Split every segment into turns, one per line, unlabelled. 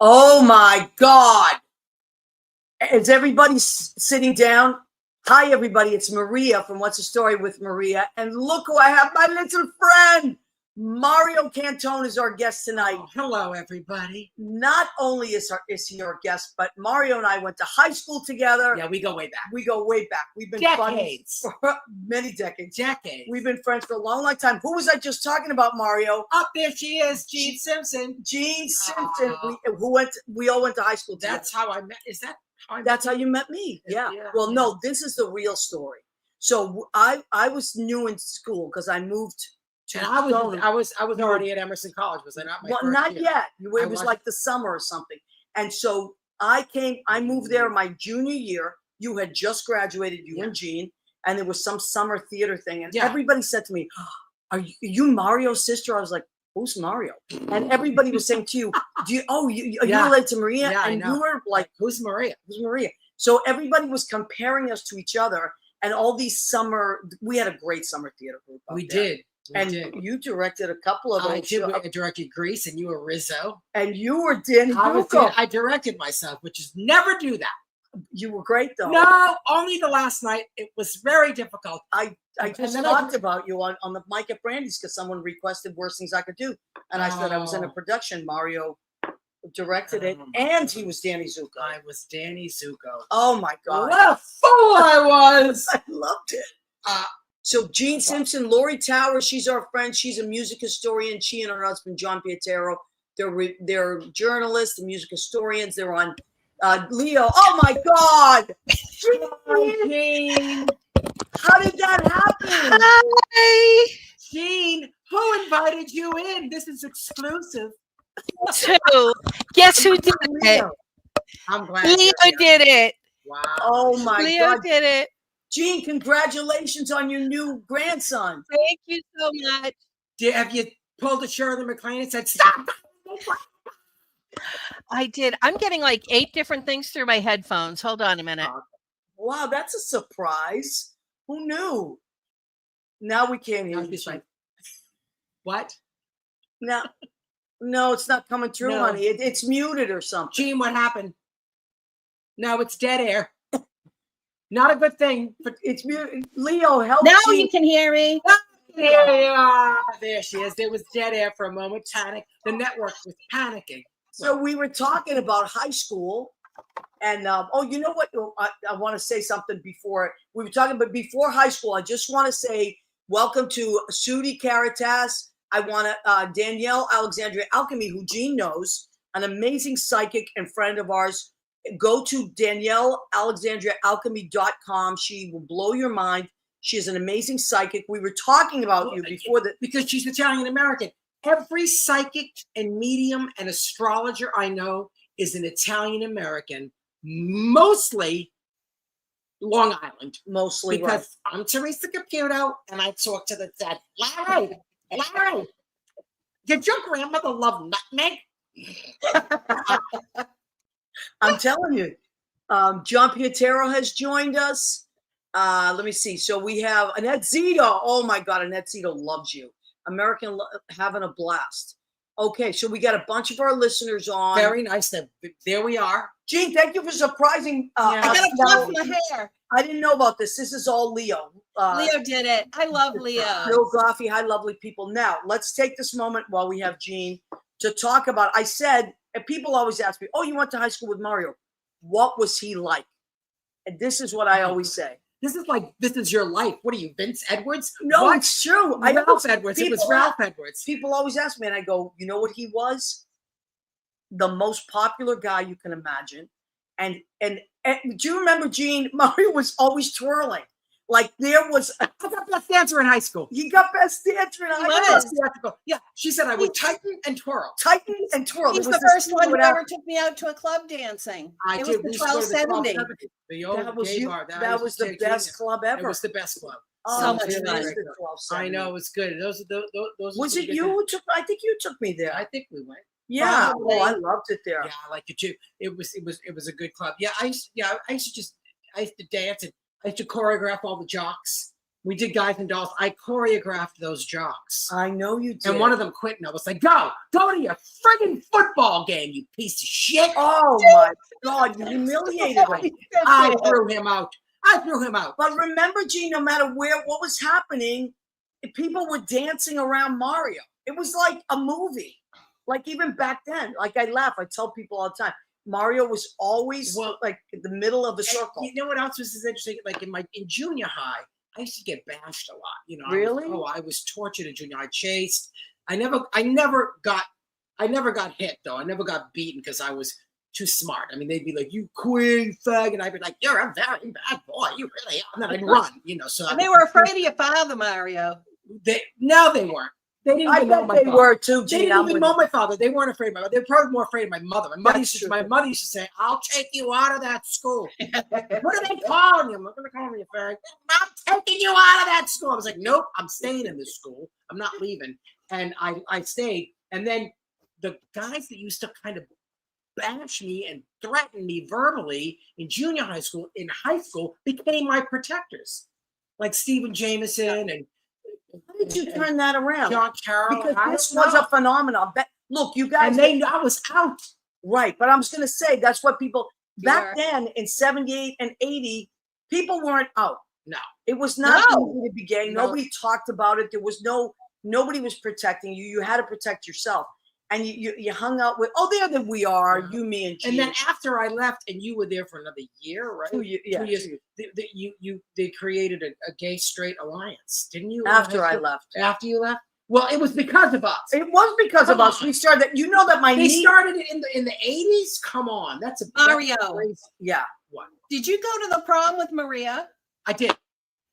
Oh my God. Is everybody sitting down? Hi, everybody. It's Maria from What's the Story with Maria. And look who I have, my little friend. Mario Cantone is our guest tonight.
Oh, hello, everybody.
Not only is he our guest, but Mario and I went to high school together.
Yeah, we go way back.
We go way back. We've been
decades.
For many decades.
Decades.
We've been friends for a long, long time. Who was I just talking about, Mario?
Up there she is, Jean Simpson.
Jean Simpson. We all went to high school together.
That's how I met. Is that how I met?
That's how you met me. Yeah. Well, no, this is the real story. So I was new in school because I moved.
And I was already at Emerson College. Was I not?
Not yet. It was like the summer or something. And so I moved there my junior year. You had just graduated, you and Jean, and there was some summer theater thing. And everybody said to me, are you Mario's sister? I was like, who's Mario? And everybody was saying to you, are you related to Maria?
Yeah,
and you were like,
who's Maria?
Who's Maria? So everybody was comparing us to each other. And all these we had a great summer theater group.
We did.
You directed a couple of those.
I directed Grease, and you were Rizzo.
And you were Danny Zuko.
I directed myself, which is never do that.
You were great, though.
No, only the last night. It was very difficult.
I just talked about you on the mic at Brandy's because someone requested Worst Things I Could Do. And I said I was in a production. Mario directed it, and he was Danny Zuko.
I was Danny Zuko.
Oh, my God.
What a fool I was.
I loved it. So Jean Simpson, Lori Towers, she's our friend. She's a music historian. She and her husband, John Pietero, they're journalists and music historians. They're on Leo. Oh, my God.
Jean.
How did that happen?
Hi.
Jean, who invited you in? This is exclusive.
Guess who did it?
I'm glad.
Leo did it.
Wow.
Oh, my God.
Leo did it.
Jean, congratulations on your new grandson.
Thank you so much.
Have you pulled a Shirley MacLaine and said, stop?
I did. I'm getting like 8 different things through my headphones. Hold on a minute.
Wow, that's a surprise. Who knew? Now we can't hear you.
Like, what?
No, it's not coming through, honey. It's muted or something.
Jean, what happened? No, it's dead air. Not a good thing, but
it's muted. Leo, help
now
Jean.
You can hear me.
There she is. There was dead air for a moment. Panic. The network was panicking.
So we were talking about high school, and you know what? I want to say something before we were talking, but before high school, I just want to say welcome to Sudi Caritas. I want to Danielle Alexandria Alchemy, who Jean knows, an amazing psychic and friend of ours. Go to DanielleAlexandriaAlchemy.com. She will blow your mind. She is an amazing psychic. We were talking about you before that
because she's Italian American. Every psychic and medium and astrologer I know is an Italian American, mostly Long Island.
Mostly
because I'm Teresa Caputo and I talk to the dead. Larry, did your grandmother love nutmeg?
I'm telling you, John Pietero has joined us. Let me see. So we have Annette Zito. Oh my God, Annette Zito loves you. American having a blast. Okay, so we got a bunch of our listeners on.
Very nice. There we are.
Jean, thank you for surprising.
I got a fluff in my hair.
I didn't know about this. This is all Leo.
Leo did it. I love Leo.
Bill Goffey, hi, lovely people. Now, let's take this moment while we have Jean to talk about, I said, and people always ask me, oh, you went to high school with Mario. What was he like? And this is what I always say.
This is your life. What are you, Vince Edwards?
No, it's true.
Ralph Edwards. It was Ralph Edwards.
People always ask me, and I go, you know what he was? The most popular guy you can imagine. And do you remember, Jean? Mario was always twirling. Like there was.
I got best dancer in high school.
He got best dancer in high school.
Yeah, she said I would tighten and twirl.
Tighten and twirl.
He's the first one who ever took me out to a club dancing. It was the 1270.
That was the best club ever.
It was the best club.
So much fun.
I know, it was good. Those
was it you who took? I think you took me there.
I think we went.
Yeah. Oh, I loved it there.
Yeah, I liked it too. It was a good club. Yeah, I used to dance and I used to choreograph all the jocks. We did Guys and Dolls. I choreographed those jocks.
I know you did.
And one of them quit, and I was like, go to your friggin' football game, you piece of shit.
Oh my God, you humiliated him.
I threw him out.
But remember, Gene, no matter what was happening, people were dancing around Mario. It was like a movie. Like even back then, like I laugh, I tell people all the time, Mario was always like in the middle of a circle.
You know what else was interesting? Like in junior high, I used to get bashed a lot. You know,
really?
I was tortured in junior high. Chased. I never got hit though. I never got beaten because I was too smart. I mean, they'd be like, "You queen fag," and I'd be like, "You're a very bad boy. You really are." And then I'd run. You know, so
and they were afraid of your father, Mario.
They weren't. They didn't even know my father.
Were too.
They didn't even know my father. They weren't afraid of my mother. They were probably more afraid of my mother. My mother used to say, "I'll take you out of that school." What are they calling you? I'm not going to call me a fag. I'm taking you out of that school. I was like, nope, I'm staying in this school. I'm not leaving. And I stayed. And then the guys that used to kind of bash me and threaten me verbally in junior high school, in high school, became my protectors. Like Stephen Jameson and
how did you turn that around?
John Carroll.
Because this was a phenomenon. Look, you guys.
And they knew I was out.
Right. But I was going to say, that's what people, back then in 78 and 80, people weren't out.
No.
It was not easy to be gay. Nobody talked about it. There was nobody was protecting you. You had to protect yourself. And you hung out with, there we are, you, me, and G.
And then after I left, and you were there for another year, right?
2 years. Yeah.
2 years. They created a gay-straight alliance, didn't you?
After I left.
After you left? Well, it was because of us.
It was because of us. We started. You know that
they started it in the 80s. Come on, that's a
Mario.
Yeah.
What?
Did you go to the prom with Maria?
I did.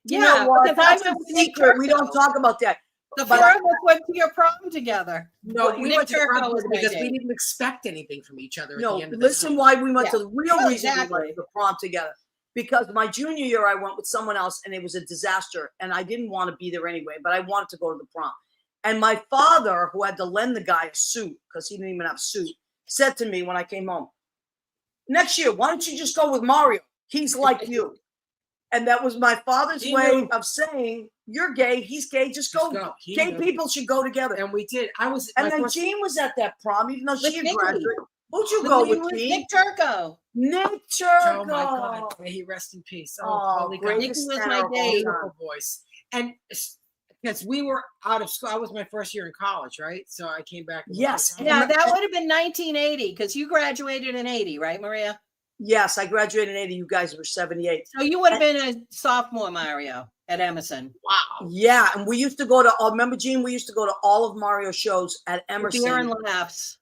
You know what? That's a secret. We don't talk about that.
The four of us went to your prom together.
No, we went to the prom because we didn't expect anything from each other.
No,
at the end of
listen, why we went to the real reason we went to the prom together. Because my junior year, I went with someone else, and it was a disaster, and I didn't want to be there anyway. But I wanted to go to the prom, and my father, who had to lend the guy a suit because he didn't even have a suit, said to me when I came home, "Next year, why don't you just go with Mario? He's like you." And that was my father's way of saying, "You're gay. He's gay. Just go. Gay people should go together."
And we did. And
then Jean was at that prom, even though she had graduated. Who'd you go with, Jean?
Nick Turco.
Nick Turco.
Oh my God! May he rest in peace.
Nick was my date.
Beautiful voice. And because we were out of school, I was my first year in college, right? So I came back.
Yes.
Yeah, that would have been 1980 because you graduated in 80, right, Maria?
Yes, I graduated in 80. You guys were 78.
So you would have been a sophomore, Mario, at Emerson.
Wow.
Yeah, and we used to go to, remember, Gene, we used to go to all of Mario's shows at Emerson.
Beer and Laughs.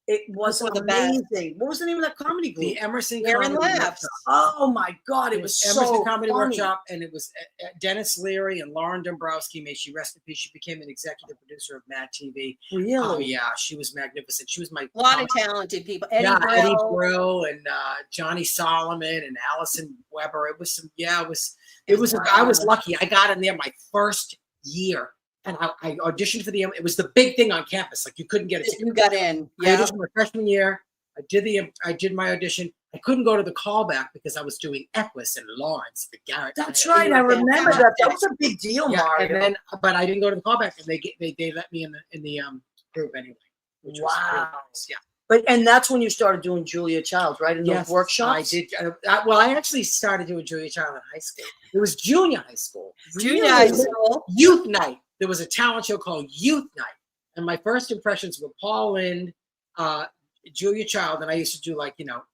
It was amazing. What was the name of that comedy group?
The Emerson
Beer and Laughs.
Oh my God, it was so
Emerson Comedy
funny.
Workshop, and it was Dennis Leary and Lauren Dombrowski. May she rest in peace. She became an executive producer of Mad TV.
Really?
Oh yeah, she was magnificent. She was my
a lot of talented people. Eddie
Brill and Johnny Solomon and Allison Weber. It was some. Yeah, it was. I was lucky. I got in there my first year. And I auditioned for it was the big thing on campus. Like you couldn't get it.
You got in.
Yeah. I auditioned my freshman year. I did my audition. I couldn't go to the callback because I was doing Equus and Lawrence, the Garrett.
That's right. I remember that. That was a big deal, Mario.
And then, but I didn't go to the callback, and they let me in the group anyway. Which was really nice. Yeah.
And that's when you started doing Julia Childs, right? In those workshops?
I did. I actually started doing Julia Child in high school. It was junior high school.
Junior high school.
Youth night. There was a talent show called Youth Night. And my first impressions were Paul Lynde, Julia Child, and I used to do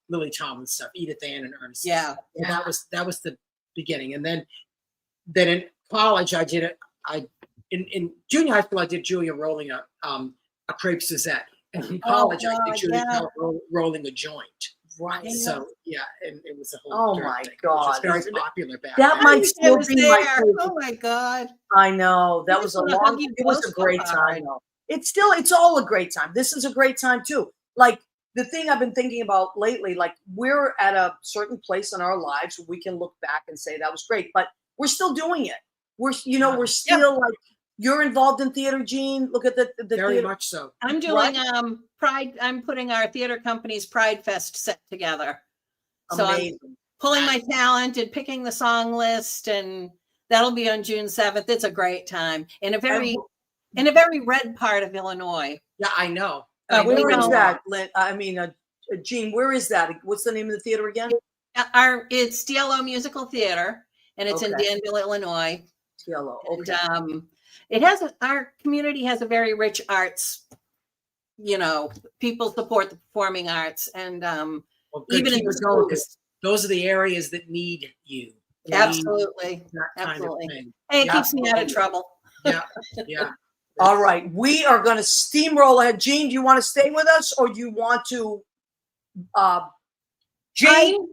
Lily Tomlin stuff, Edith Ann and Ernest.
Yeah.
And that was the beginning. And then in college I did it. In junior high school I did Julia rolling a crepe Suzette. And in college I did Julia Child rolling a joint.
Right.
So and it was a whole
God.
Which was very popular back
then. That might still be my favorite.
Oh my God.
I know. That was it was a great time. It's all a great time. This is a great time too. Like the thing I've been thinking about lately, like we're at a certain place in our lives where we can look back and say that was great, but we're still doing it. We're still like, you're involved in theater, Gene. Look at the
very
theater.
much so.
I'm doing Pride. I'm putting our theater company's Pride Fest set together. So
amazing.
I'm pulling my talent and picking the song list and That'll be on June 7th. It's a great time in a very red part of Illinois.
Yeah, I know.
Where is that? Gene, where is that? What's the name of the theater again?
It's DLO Musical Theater, and it's in Danville, Illinois.
DLO. Okay.
And, our community has a very rich arts. People support the performing arts, and even in the schools.
Those are the areas that need you.
Absolutely. Hey, it keeps me out of trouble.
Yeah.
All right. We are going to steamroll ahead. Gene, do you want to stay with us, or do you want to
Gene,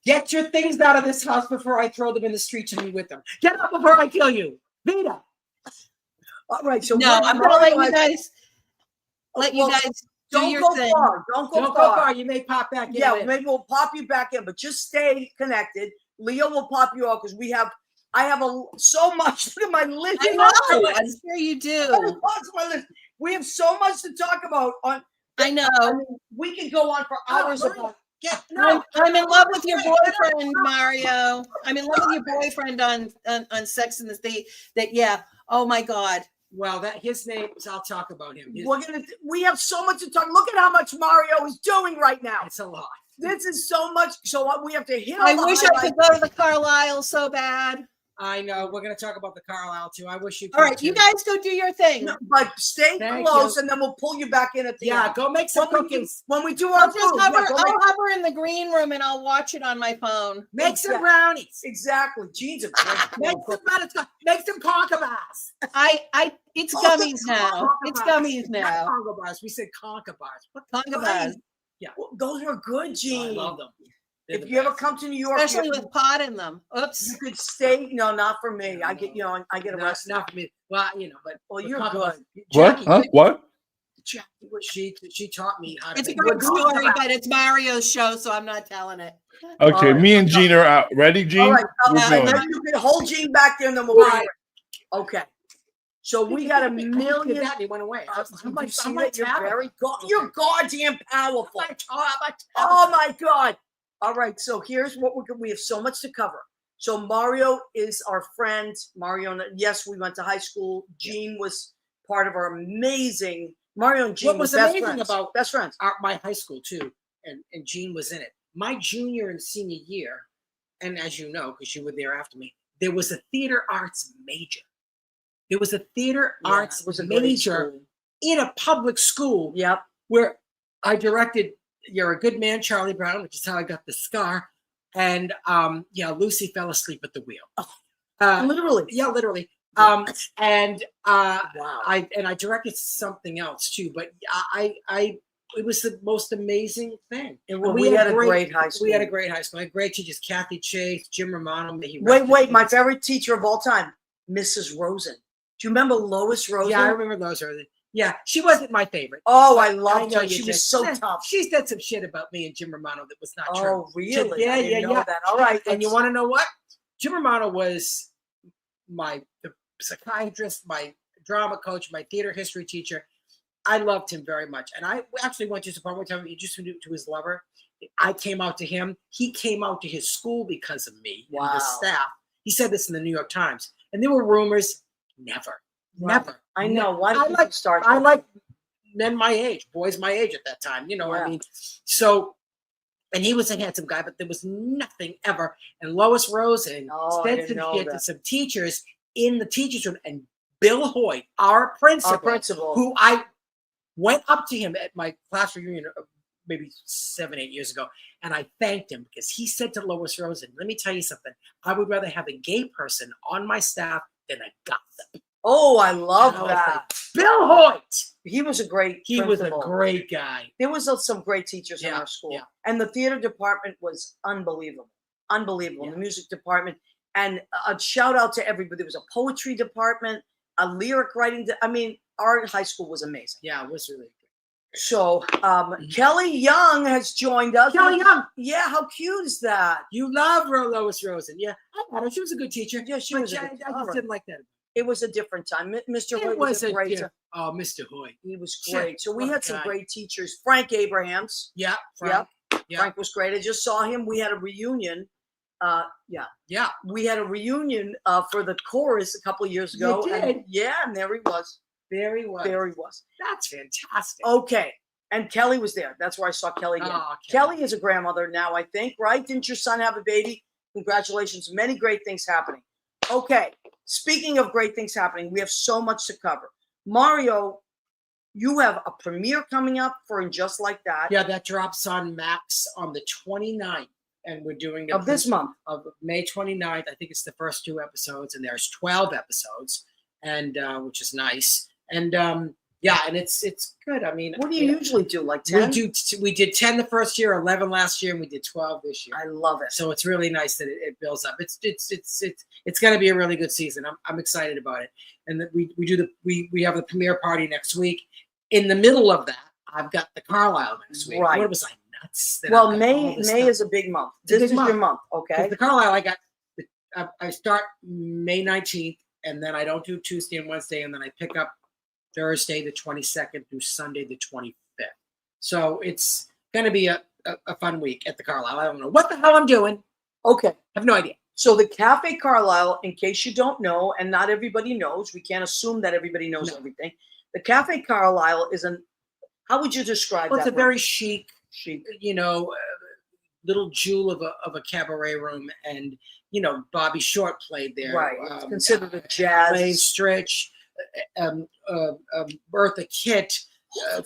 get your things out of this house before I throw them in the street to me with them. Get up before I kill you. Vita.
All right. So
no, I'm going to let you guys do your thing.
Don't go far.
You may pop back in.
Yeah, maybe we'll pop you back in, but just stay connected. Leo will pop you out because I have so much. Look at my list.
I know. I'm sure you do.
We have so much to talk about.
I know.
We can go on for hours about.
I'm in love with your boyfriend, Mario. I'm in love with your boyfriend on Sex and the State. Oh my God.
Well, his name is. I'll talk about him.
We have so much to talk. Look at how much Mario is doing right now.
It's a lot.
This is so much. So we have to hit.
I wish I could go to the Carlysle so bad.
I know. We're going to talk about the Carlysle too. I wish you could.
All right, you guys go do your thing.
No, but stay close, and then we'll pull you back in at the end.
Go make some cookies.
When we do our food,
I'll hover in the green room and I'll watch it on my phone.
Make some brownies.
Exactly. Gene's a great
Make some conker bars.
It's gummies now. It's gummies now.
Conker bars. We said conker bars.
What conker bars?
Yeah, those are good, Gene.
I love them.
If you ever come to New York,
especially with pot in them. Oops.
You could stay. No, not for me. I get, I get arrested.
Not for me. Well, but
you're good.
What? Huh? What?
She taught me how to.
It's a good story, but it's Mario's show, so I'm not telling it.
Okay, me and Gene are out. Ready, Gene?
All right. You can hold Gene back there, and then we'll go. Okay. So we got a million.
He went away.
You're goddamn powerful. Oh my God. All right, so here's what we have so much to cover. So Mario is our friend. Mario, yes, we went to high school. Gene was part of our amazing. Mario and Gene
was
best
amazing
friends.
about
best friends.
My high school too, and Gene was in it. My junior and senior year, and as you know, because you were there after me, there was a theater arts major. There was a theater arts major in a public school.
Yep.
Where I directed You're a Good Man, Charlie Brown, which is how I got the scar. And Lucy fell asleep at the wheel.
Literally.
Yeah, literally.
Wow.
I directed something else too, but it was the most amazing thing.
We had a great high school.
We had a great high school. I had great teachers, Kathy Chase, Jim Romano.
Wait, my favorite teacher of all time, Mrs. Rosen. Do you remember Lois Rosen?
Yeah, I remember Lois Rosen. Yeah, she wasn't my favorite.
Oh, I loved her. She was so tough.
She said some shit about me and Jim Romano that was not true.
Oh, really?
Yeah,
I didn't know that. All right.
And you want to know what? Jim Romano was the psychiatrist, my drama coach, my theater history teacher. I loved him very much. And I actually went to his apartment one time. He just went to his lover. I came out to him. He came out to his school because of me.
Wow.
And the staff. He said this in the New York Times. And there were rumors. Never.
I know. Why did you start?
I like men my age, boys my age at that time. I mean? So, and he was a handsome guy, but there was nothing ever. And Lois Rosen said some shit to some teachers in the teachers' room. And Bill Hoyt, our principal, who I went up to him at my class reunion maybe 7-8 years ago, and I thanked him because he said to Lois Rosen, let me tell you something. I would rather have a gay person on my staff than a gossip.
Oh, I love that.
Like, Bill Hoyt.
He was a great
was a great guy.
There was some great teachers in our school. Yeah. And the theater department was unbelievable. Unbelievable. Yeah. The music department. And a shout out to everybody. There was a poetry department, a lyric writing. Our high school was amazing.
Yeah, it was really good.
So Kelly Young has joined us.
Kelly Young.
Yeah, how cute is that?
You love Lois Rosen. Yeah, I had her. She was a good teacher.
Yeah, she was. I
just didn't like that.
It was a different time. Mr. Hoyt was a great.
Oh, Mr. Hoyt.
He was great. So we had some great teachers. Frank Abrahams.
Yeah,
Frank was great. I just saw him. We had a reunion Yeah.
Yeah.
We had a reunion for the chorus a couple of years ago.
You
And
did?
yeah, and there he was.
There he was.
There he was.
That's fantastic.
Okay. And Kelly was there. That's where I saw Kelly again.
Oh,
Kelly is a grandmother now, I think, right? Didn't your son have a baby? Congratulations. Many great things happening. Okay. Speaking of great things happening, we have so much to cover. Mario, you have a premiere coming up for And Just Like That.
Yeah, that drops on Max on the 29th. And we're doing
Of this month.
Of May 29th. I think it's the first 2 episodes, and there's 12 episodes, and which is nice. And yeah, and it's good. I mean,
What do you usually do? Like 10?
We did 10 the first year, 11 last year, and we did 12 this year.
I love it.
So it's really nice that it builds up. It's going to be a really good season. I'm excited about it. And that we have the premiere party next week. In the middle of that, I've got the Carlysle next week.
Right.
What was I nuts?
Well, May is a big month. This is your month, okay?
The Carlysle, I start May 19th, and then I don't do Tuesday and Wednesday, and then I pick up Thursday the 22nd through Sunday the 25th. So it's going to be a fun week at the Carlysle. I don't know what the hell I'm doing.
Okay.
I have no idea.
So the Cafe Carlysle, in case you don't know, and not everybody knows, we can't assume that everybody knows everything. The Cafe Carlysle is how would you describe
Well,
that?
it's a very chic,
chic,
little jewel of a cabaret room, and Bobby Short played there.
Right. It's considered a jazz.
Lane Stritch, Bertha Kitt,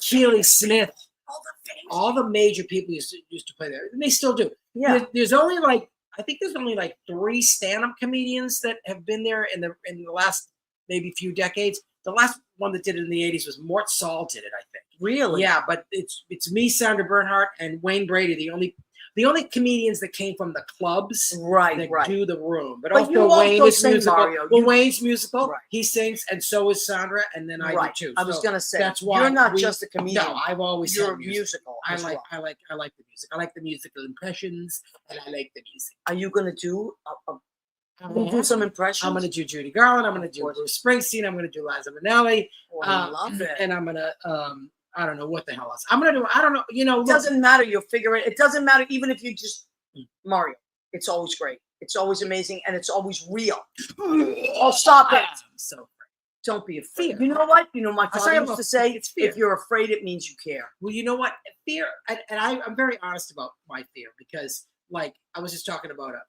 Keely Smith, all the major people used to play there, and they still do.
Yeah.
There's only I think there's only 3 stand-up comedians that have been there in the last maybe few decades. The last one that did it in the 80s was Mort Saul did it, I think.
Really?
Yeah, but it's me, Sandra Bernhardt, and Wayne Brady, the only comedians that came from the clubs that do the room. But also Wayne is musical.
Mario.
Wayne's musical.
Right.
He sings, and so is Sandra, and then I do too.
I was going to say,
that's why
you're not just a comedian.
No, I've always
you're
had
musical.
I like the music. I like the musical impressions, and I like the music.
Are you going to do some impressions?
I'm going to do Judy Garland. I'm going to do Bruce Springsteen. I'm going to do Liza Minnelli.
I love it.
And I'm going to I don't know what the hell else. I'm going to do. I don't know.
It doesn't matter. You'll figure it. It doesn't matter even if you just Mario. It's always great. It's always amazing, and it's always real. Oh, stop it!
So
don't be afraid. You know what? My father used to say, if you're afraid, it means you care.
Well, you know what? Fear, and I'm very honest about my fear, because I was just talking about a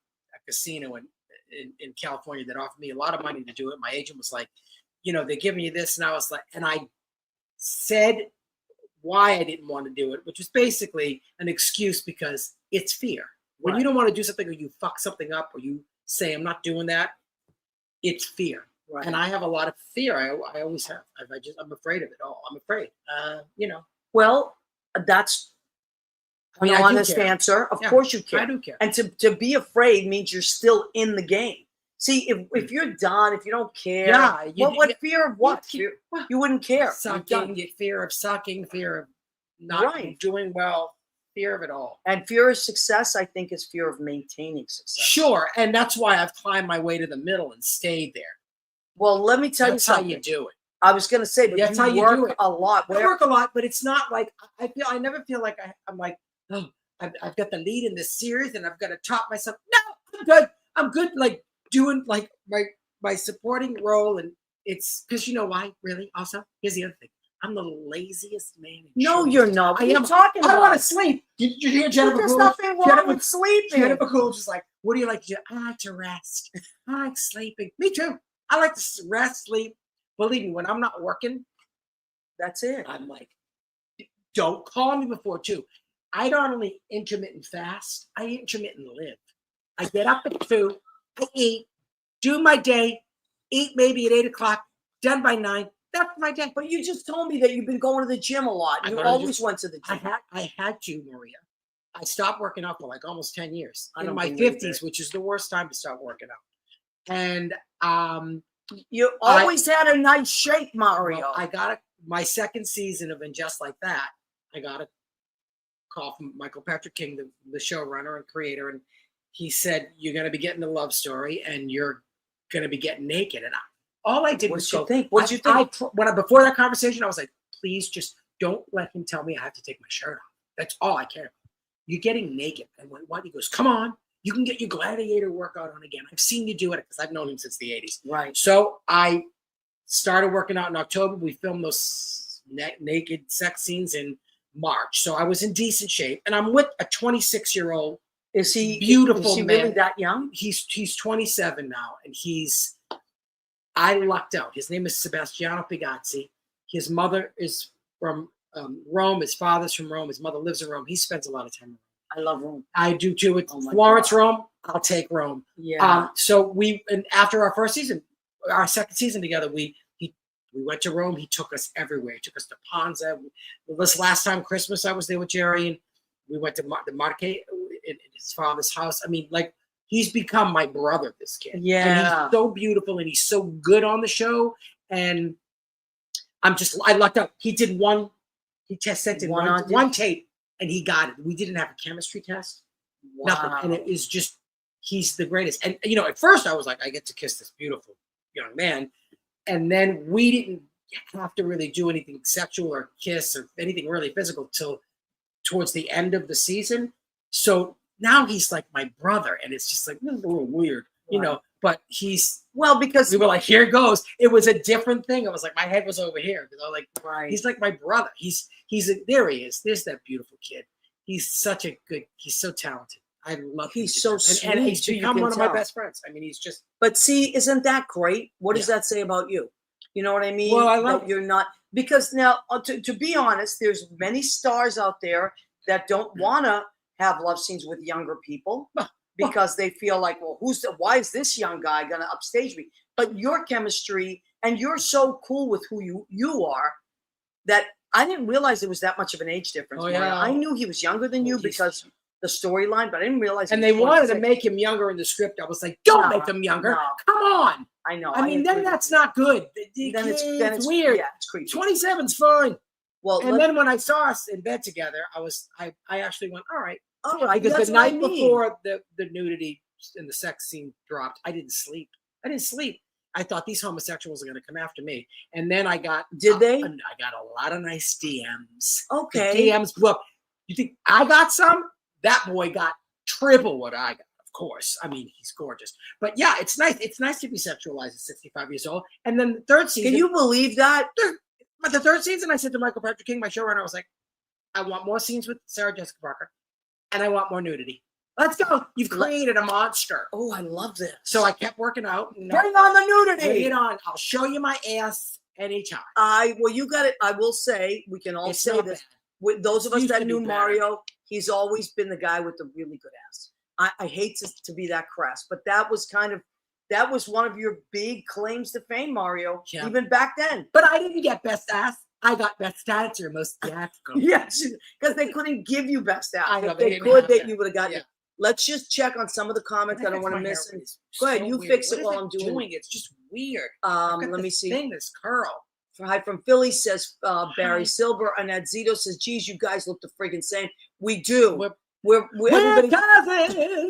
casino in California that offered me a lot of money to do it. My agent was like, they're giving you this, and I was like, and I said why I didn't want to do it, which was basically an excuse because it's fear. When you don't want to do something, or you fuck something up, or you say, I'm not doing that, it's fear. Right. And I have a lot of fear. I always have. I'm afraid of it all. I'm afraid.
Well, that's an honest answer. Of course you care.
I do care.
And to be afraid means you're still in the game. See, if you're done, if you don't care, what fear of what? You wouldn't care.
Sucking, fear of sucking, fear of not doing well, fear of it all. And
fear of success, I think, is fear of maintaining success.
Sure, and that's why I've climbed my way to the middle and stayed there.
Well, let me tell you something.
That's how you do it.
I was going to say, but
that's
you
how you
work
do it.
a lot.
I work a lot, but it's not like I never feel like I'm like, oh, I've got the lead in this series and I've got to top myself. No, I'm good. I'm good. Like doing like my supporting role, and it's because you know why? Really, also here's the other thing. I'm the laziest man.
No, you're not. What are you talking about?
I want to sleep. Did you hear Jennifer
There's
Coolidge?
nothing wrong with sleeping.
Jennifer Coolidge is like, what do you like to do? I like to rest. I like sleeping. Me too. I like to rest, sleep. Believe me, when I'm not working,
that's it.
I'm like, don't call me before 2. I not only intermittent fast, I intermittent live. I get up at 2, I eat, do my day, eat maybe at 8 o'clock, done by 9. That's my day.
But you just told me that you've been going to the gym a lot. You always went to the gym.
I had to, Maria. I stopped working out for like almost 10 years. In my 50s, which is the worst time to start working out. And
you always had a nice shape, Mario.
Well, I got my second season of And Just Like That. I got a call from Michael Patrick King, the showrunner and creator, and he said, "You're going to be getting a love story, and you're going to be getting naked." And all I did was go.
What did you think?
Before that conversation, I was like, "Please, just don't let him tell me I have to take my shirt off. That's all I care about. You're getting naked." And what? He goes, "Come on." you can get your gladiator workout on again. I've seen you do it because I've known him since the 80s.
Right.
So I started working out in October. We filmed those naked sex scenes in March. So I was in decent shape. And I'm with a 26-year-old
Is he
beautiful
is he
man.
really that young?
He's 27 now. And I lucked out. His name is Sebastiano Pigazzi. His mother is from Rome. His father's from Rome. His mother lives in Rome. He spends a lot of time.
I love Rome.
I do too. It's
Oh my
Florence,
God.
Rome. I'll take Rome.
Yeah.
So and after our first season, our second season together, we went to Rome. He took us everywhere. He took us to Ponza. This last time Christmas, I was there with Jerry, and we went to the Marque in his father's house. I mean, like, he's become my brother, this kid.
Yeah.
And he's so beautiful, and he's so good on the show. And I lucked out. He did sent in one tape, and he got it. We didn't have a chemistry test.
Wow.
Nothing. And it is just, he's the greatest. And, at first I was like, I get to kiss this beautiful young man. And then we didn't have to really do anything sexual or kiss or anything really physical till towards the end of the season. So now he's like my brother. And it's just like, this is a little weird, but
because
we were like, here it goes. It was a different thing. I was like, my head was over here. Like,
right.
He's like my brother. There he is. There's that beautiful kid. He's so talented. I love him.
He's so sweet.
And he's become one of my best friends. I mean, he's just.
But see, isn't that great? What does that say about you? You know what I mean?
Well, I love
that you're not, because now, to be honest, there's many stars out there that don't want to have love scenes with younger people because they feel like, well, why is this young guy going to upstage me? But your chemistry, and you're so cool with who you are, that I didn't realize there was that much of an age difference.
Oh, yeah.
I knew he was younger than you because the storyline, but I didn't realize.
And they wanted to make him younger in the script. I was like, don't make him younger. No. Come on.
I know.
I mean, then that's not good.
Then it's
weird.
Yeah, it's creepy.
27's fine.
Well,
and then when I saw us in bed together, I actually went, all right. Because the night before the nudity and the sex scene dropped, I didn't sleep. I thought these homosexuals are going to come after me. And then I got.
Did they?
I got a lot of nice DMs.
Okay.
The DMs. Look, you think I got some? That boy got triple what I got. Of course. I mean, he's gorgeous. But yeah, it's nice. It's nice to be sexualized at 65 years old. And then the third season.
Can you believe that?
But the third season, I said to Michael Patrick King, my showrunner, I was like, I want more scenes with Sarah Jessica Parker, and I want more nudity. Let's go. You've created a monster.
Oh, I love this.
So I kept working out.
Bring on the nudity.
Bring it on. I'll show you my ass anytime.
You got it. I will say, we can all say this. With those of us that knew Mario, he's always been the guy with the really good ass. I hate to be that crass, but that was one of your big claims to fame, Mario, even back then.
But I didn't get best ass. I got best dancer, most theatrical.
Yes, because they couldn't give you best ass.
I know,
if they could, you would have gotten it. Let's just check on some of the comments. I don't want to miss it. Go ahead, you fix it while I'm doing it.
It's just weird.
Let me see.
This curl.
Hi from Philly, says Barry Silver. And Zito says, geez, you guys look the friggin' same. We do. We're
cousins,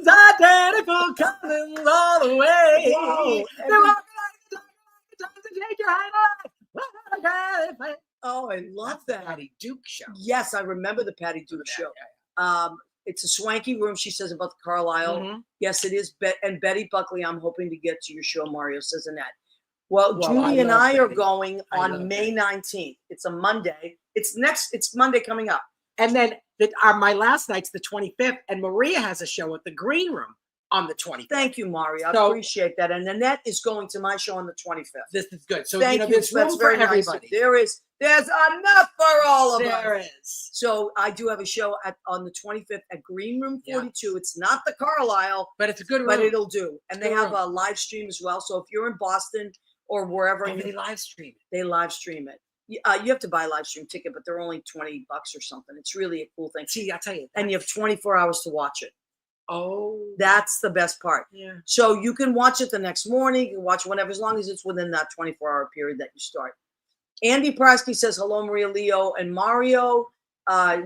identical cousins all the way.
Whoa, oh, I love that.
Patty Duke show.
Yes, I remember the Patty Duke show. Yeah. It's a swanky room, she says, about the Carlysle. Mm-hmm. Yes, it is. And Betty Buckley, I'm hoping to get to your show, Mario, says Annette. Well, Julie and I are going on May 19th. It's a Monday. It's Monday coming up.
And then my last night's the 25th, and Maria has a show at the GreenRoom on the 25th.
Thank you, Mario. I appreciate that. And Annette is going to my show on the 25th.
This is good. So
thank you.
There's room for everybody.
Nice. There's enough for all of us.
There is.
So I do have a show on the 25th at GreenRoom 42. Yeah. It's not the Carlysle,
but it's a good room.
But it'll do. And they have a live stream as well. So if you're in Boston or wherever,
they live stream it.
They live stream it. You have to buy a live stream ticket, but they're only $20 or something. It's really a cool thing.
See, I'll tell you.
And you have 24 hours to watch it.
Oh.
That's the best part.
Yeah.
So you can watch it the next morning. You can watch whenever, as long as it's within that 24-hour period that you start. Andy Prasky says, hello, Maria, Leo, and Mario.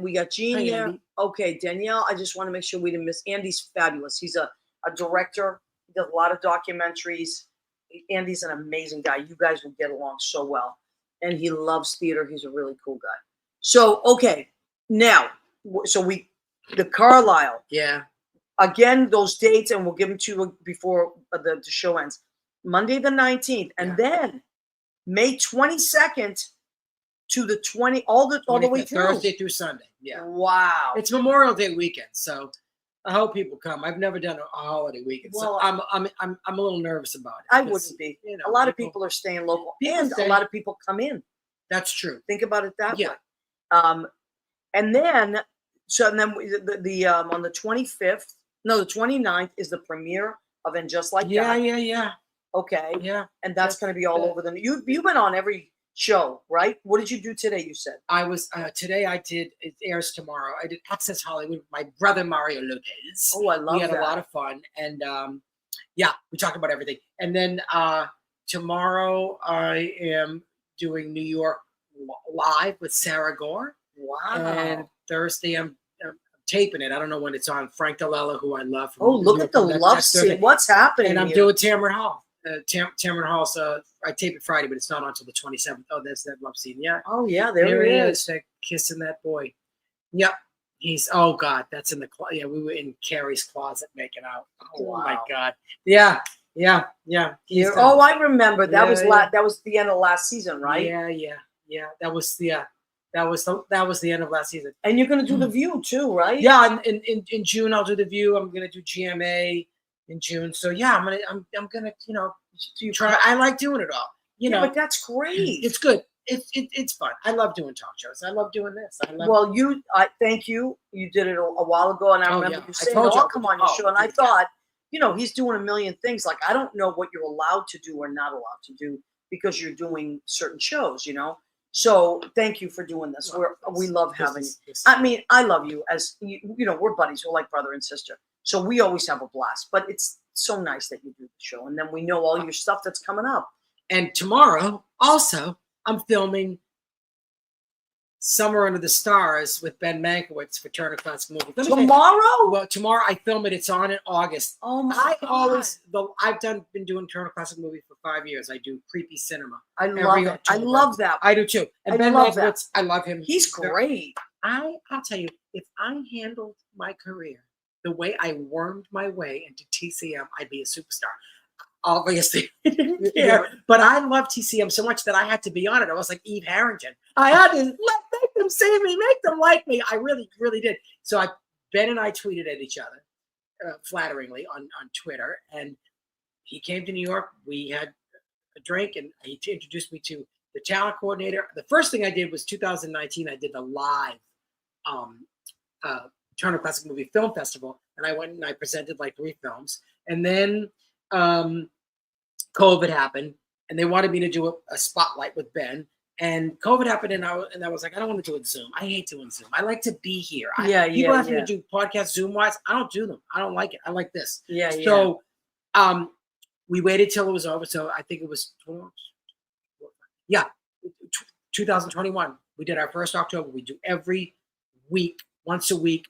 We got Jean here.
Andy.
Okay, Danielle, I just want to make sure we didn't miss. Andy's fabulous. He's a director. He does a lot of documentaries. Andy's an amazing guy. You guys will get along so well. And he loves theater. He's a really cool guy. So, okay. Now, the Carlysle.
Yeah.
again, those dates, and we'll give them to you before the show ends. Monday the 19th, and then May 22nd to the 20, all the way through.
Thursday through Sunday. Yeah.
Wow.
It's Memorial Day weekend, so I hope people come. I've never done a holiday weekend, so I'm a little nervous about it.
I wouldn't be. You know, a lot of people are staying local, and a lot of people come in.
That's true.
Think about it that way. And then the on the 25th, no, the 29th is the premiere of And Just Like That.
Yeah.
Okay.
Yeah.
And that's going to be all over you've been on every show, right? What did you do today? You said
I was today. It airs tomorrow. I did Access Hollywood with my brother Mario Lopez.
Oh, I love that.
We had a lot of fun, and we talked about everything. And then tomorrow I am doing New York Live with Sarah Gore.
Wow.
And Thursday I'm taping it. I don't know when it's on. Frank Delella, who I love.
Oh, look at the love scene. What's happening?
And I'm doing Tamron Hall. Tamron Hall's I tape it Friday, but it's not until the 27th. Oh, that's that love scene. Yeah.
Oh yeah, there he is.
That kissing that boy. Yep. He's that's in the we were in Carrie's closet making out. Oh wow. My God. Yeah. Oh,
I remember. That was that was the end of last season, right?
Yeah. That was the end of last season.
And you're gonna do The View too, right?
Yeah, in June I'll do The View. I'm gonna do GMA in June. So yeah, I'm gonna try. I like doing it all.
But that's great.
It's good. It's fun. I love doing talk shows. I love doing this.
I thank you. You did it a while ago, and I remember you saying, "I'll come on your show." And I thought, he's doing a million things. Like I don't know what you're allowed to do or not allowed to do because you're doing certain shows. So thank you for doing this. We love having you. I mean, I love you as we're buddies. We're like brother and sister. So we always have a blast. But it's so nice that you do the show, and then we know all your stuff that's coming up.
And tomorrow, also, I'm filming Summer Under the Stars with Ben Mankiewicz for Turner Classic Movie.
Tomorrow?
Well, tomorrow I film it. It's on in August.
Oh my God.
I've been doing Turner Classic Movie for 5 years. I do creepy cinema.
I love it. I love that.
I do too. And Ben Mankiewicz, I love him.
He's great.
I'll tell you, if I handled my career the way I wormed my way into TCM, I'd be a superstar. Obviously, I didn't care. But I love TCM so much that I had to be on it. I was like Eve Harrington. I had to make them see me, make them like me. I really, really did. So Ben and I tweeted at each other flatteringly on Twitter. And he came to New York. We had a drink, and he introduced me to the talent coordinator. The first thing I did was 2019. I did the live Turner Classic Movie Film Festival. And I went and I presented like 3 films. And then COVID happened, and they wanted me to do a spotlight with Ben. And COVID happened, and I was like, I don't want to do it Zoom. I hate doing Zoom. I like to be here. People ask me to do podcasts Zoom wise. I don't do them. I don't like it. I like this. So we waited till it was over. So I think it was 2021. We did our first October. We do every week, once a week,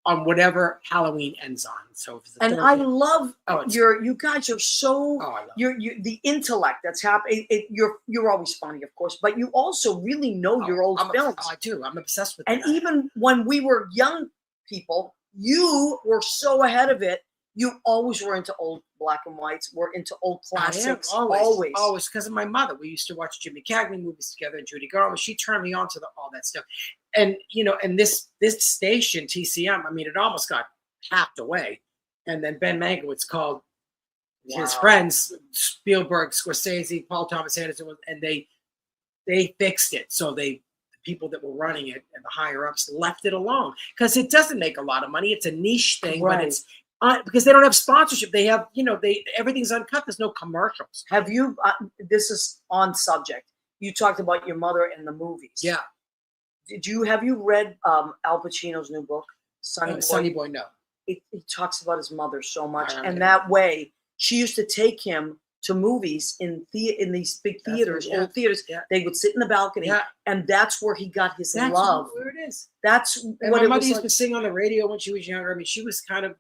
on whatever Halloween ends on. So if it's
and I love you guys are so you're the intellect that's happening. You're always funny, of course, but you also really know your old films.
I do. I'm obsessed with
and that. Even when we were young people, you were so ahead of it. You always were into old black and whites. We're into old classics.
Always because of my mother. We used to watch Jimmy Cagney movies together and Judy Garland. She turned me on to all that stuff. And and this station TCM, I mean, it almost got hacked away. And then Ben Mankiewicz called his friends Spielberg, Scorsese, Paul Thomas Anderson, and they fixed it. So the people that were running it and the higher ups left it alone because it doesn't make a lot of money. It's a niche thing, but it's because they don't have sponsorship. They have everything's uncut. There's no commercials.
Have you? This is on subject. You talked about your mother and the movies.
Yeah.
Have you read Al Pacino's new book, Sonny Boy?
Sonny Boy, no.
He talks about his mother so much, and that way she used to take him to movies in these big theaters, old theaters. Yeah. They would sit in the balcony, and that's where he got his love.
Where it is.
That's
and
what
my
it
mother
was
used
like.
to sing on the radio when she was younger. I mean, she was kind of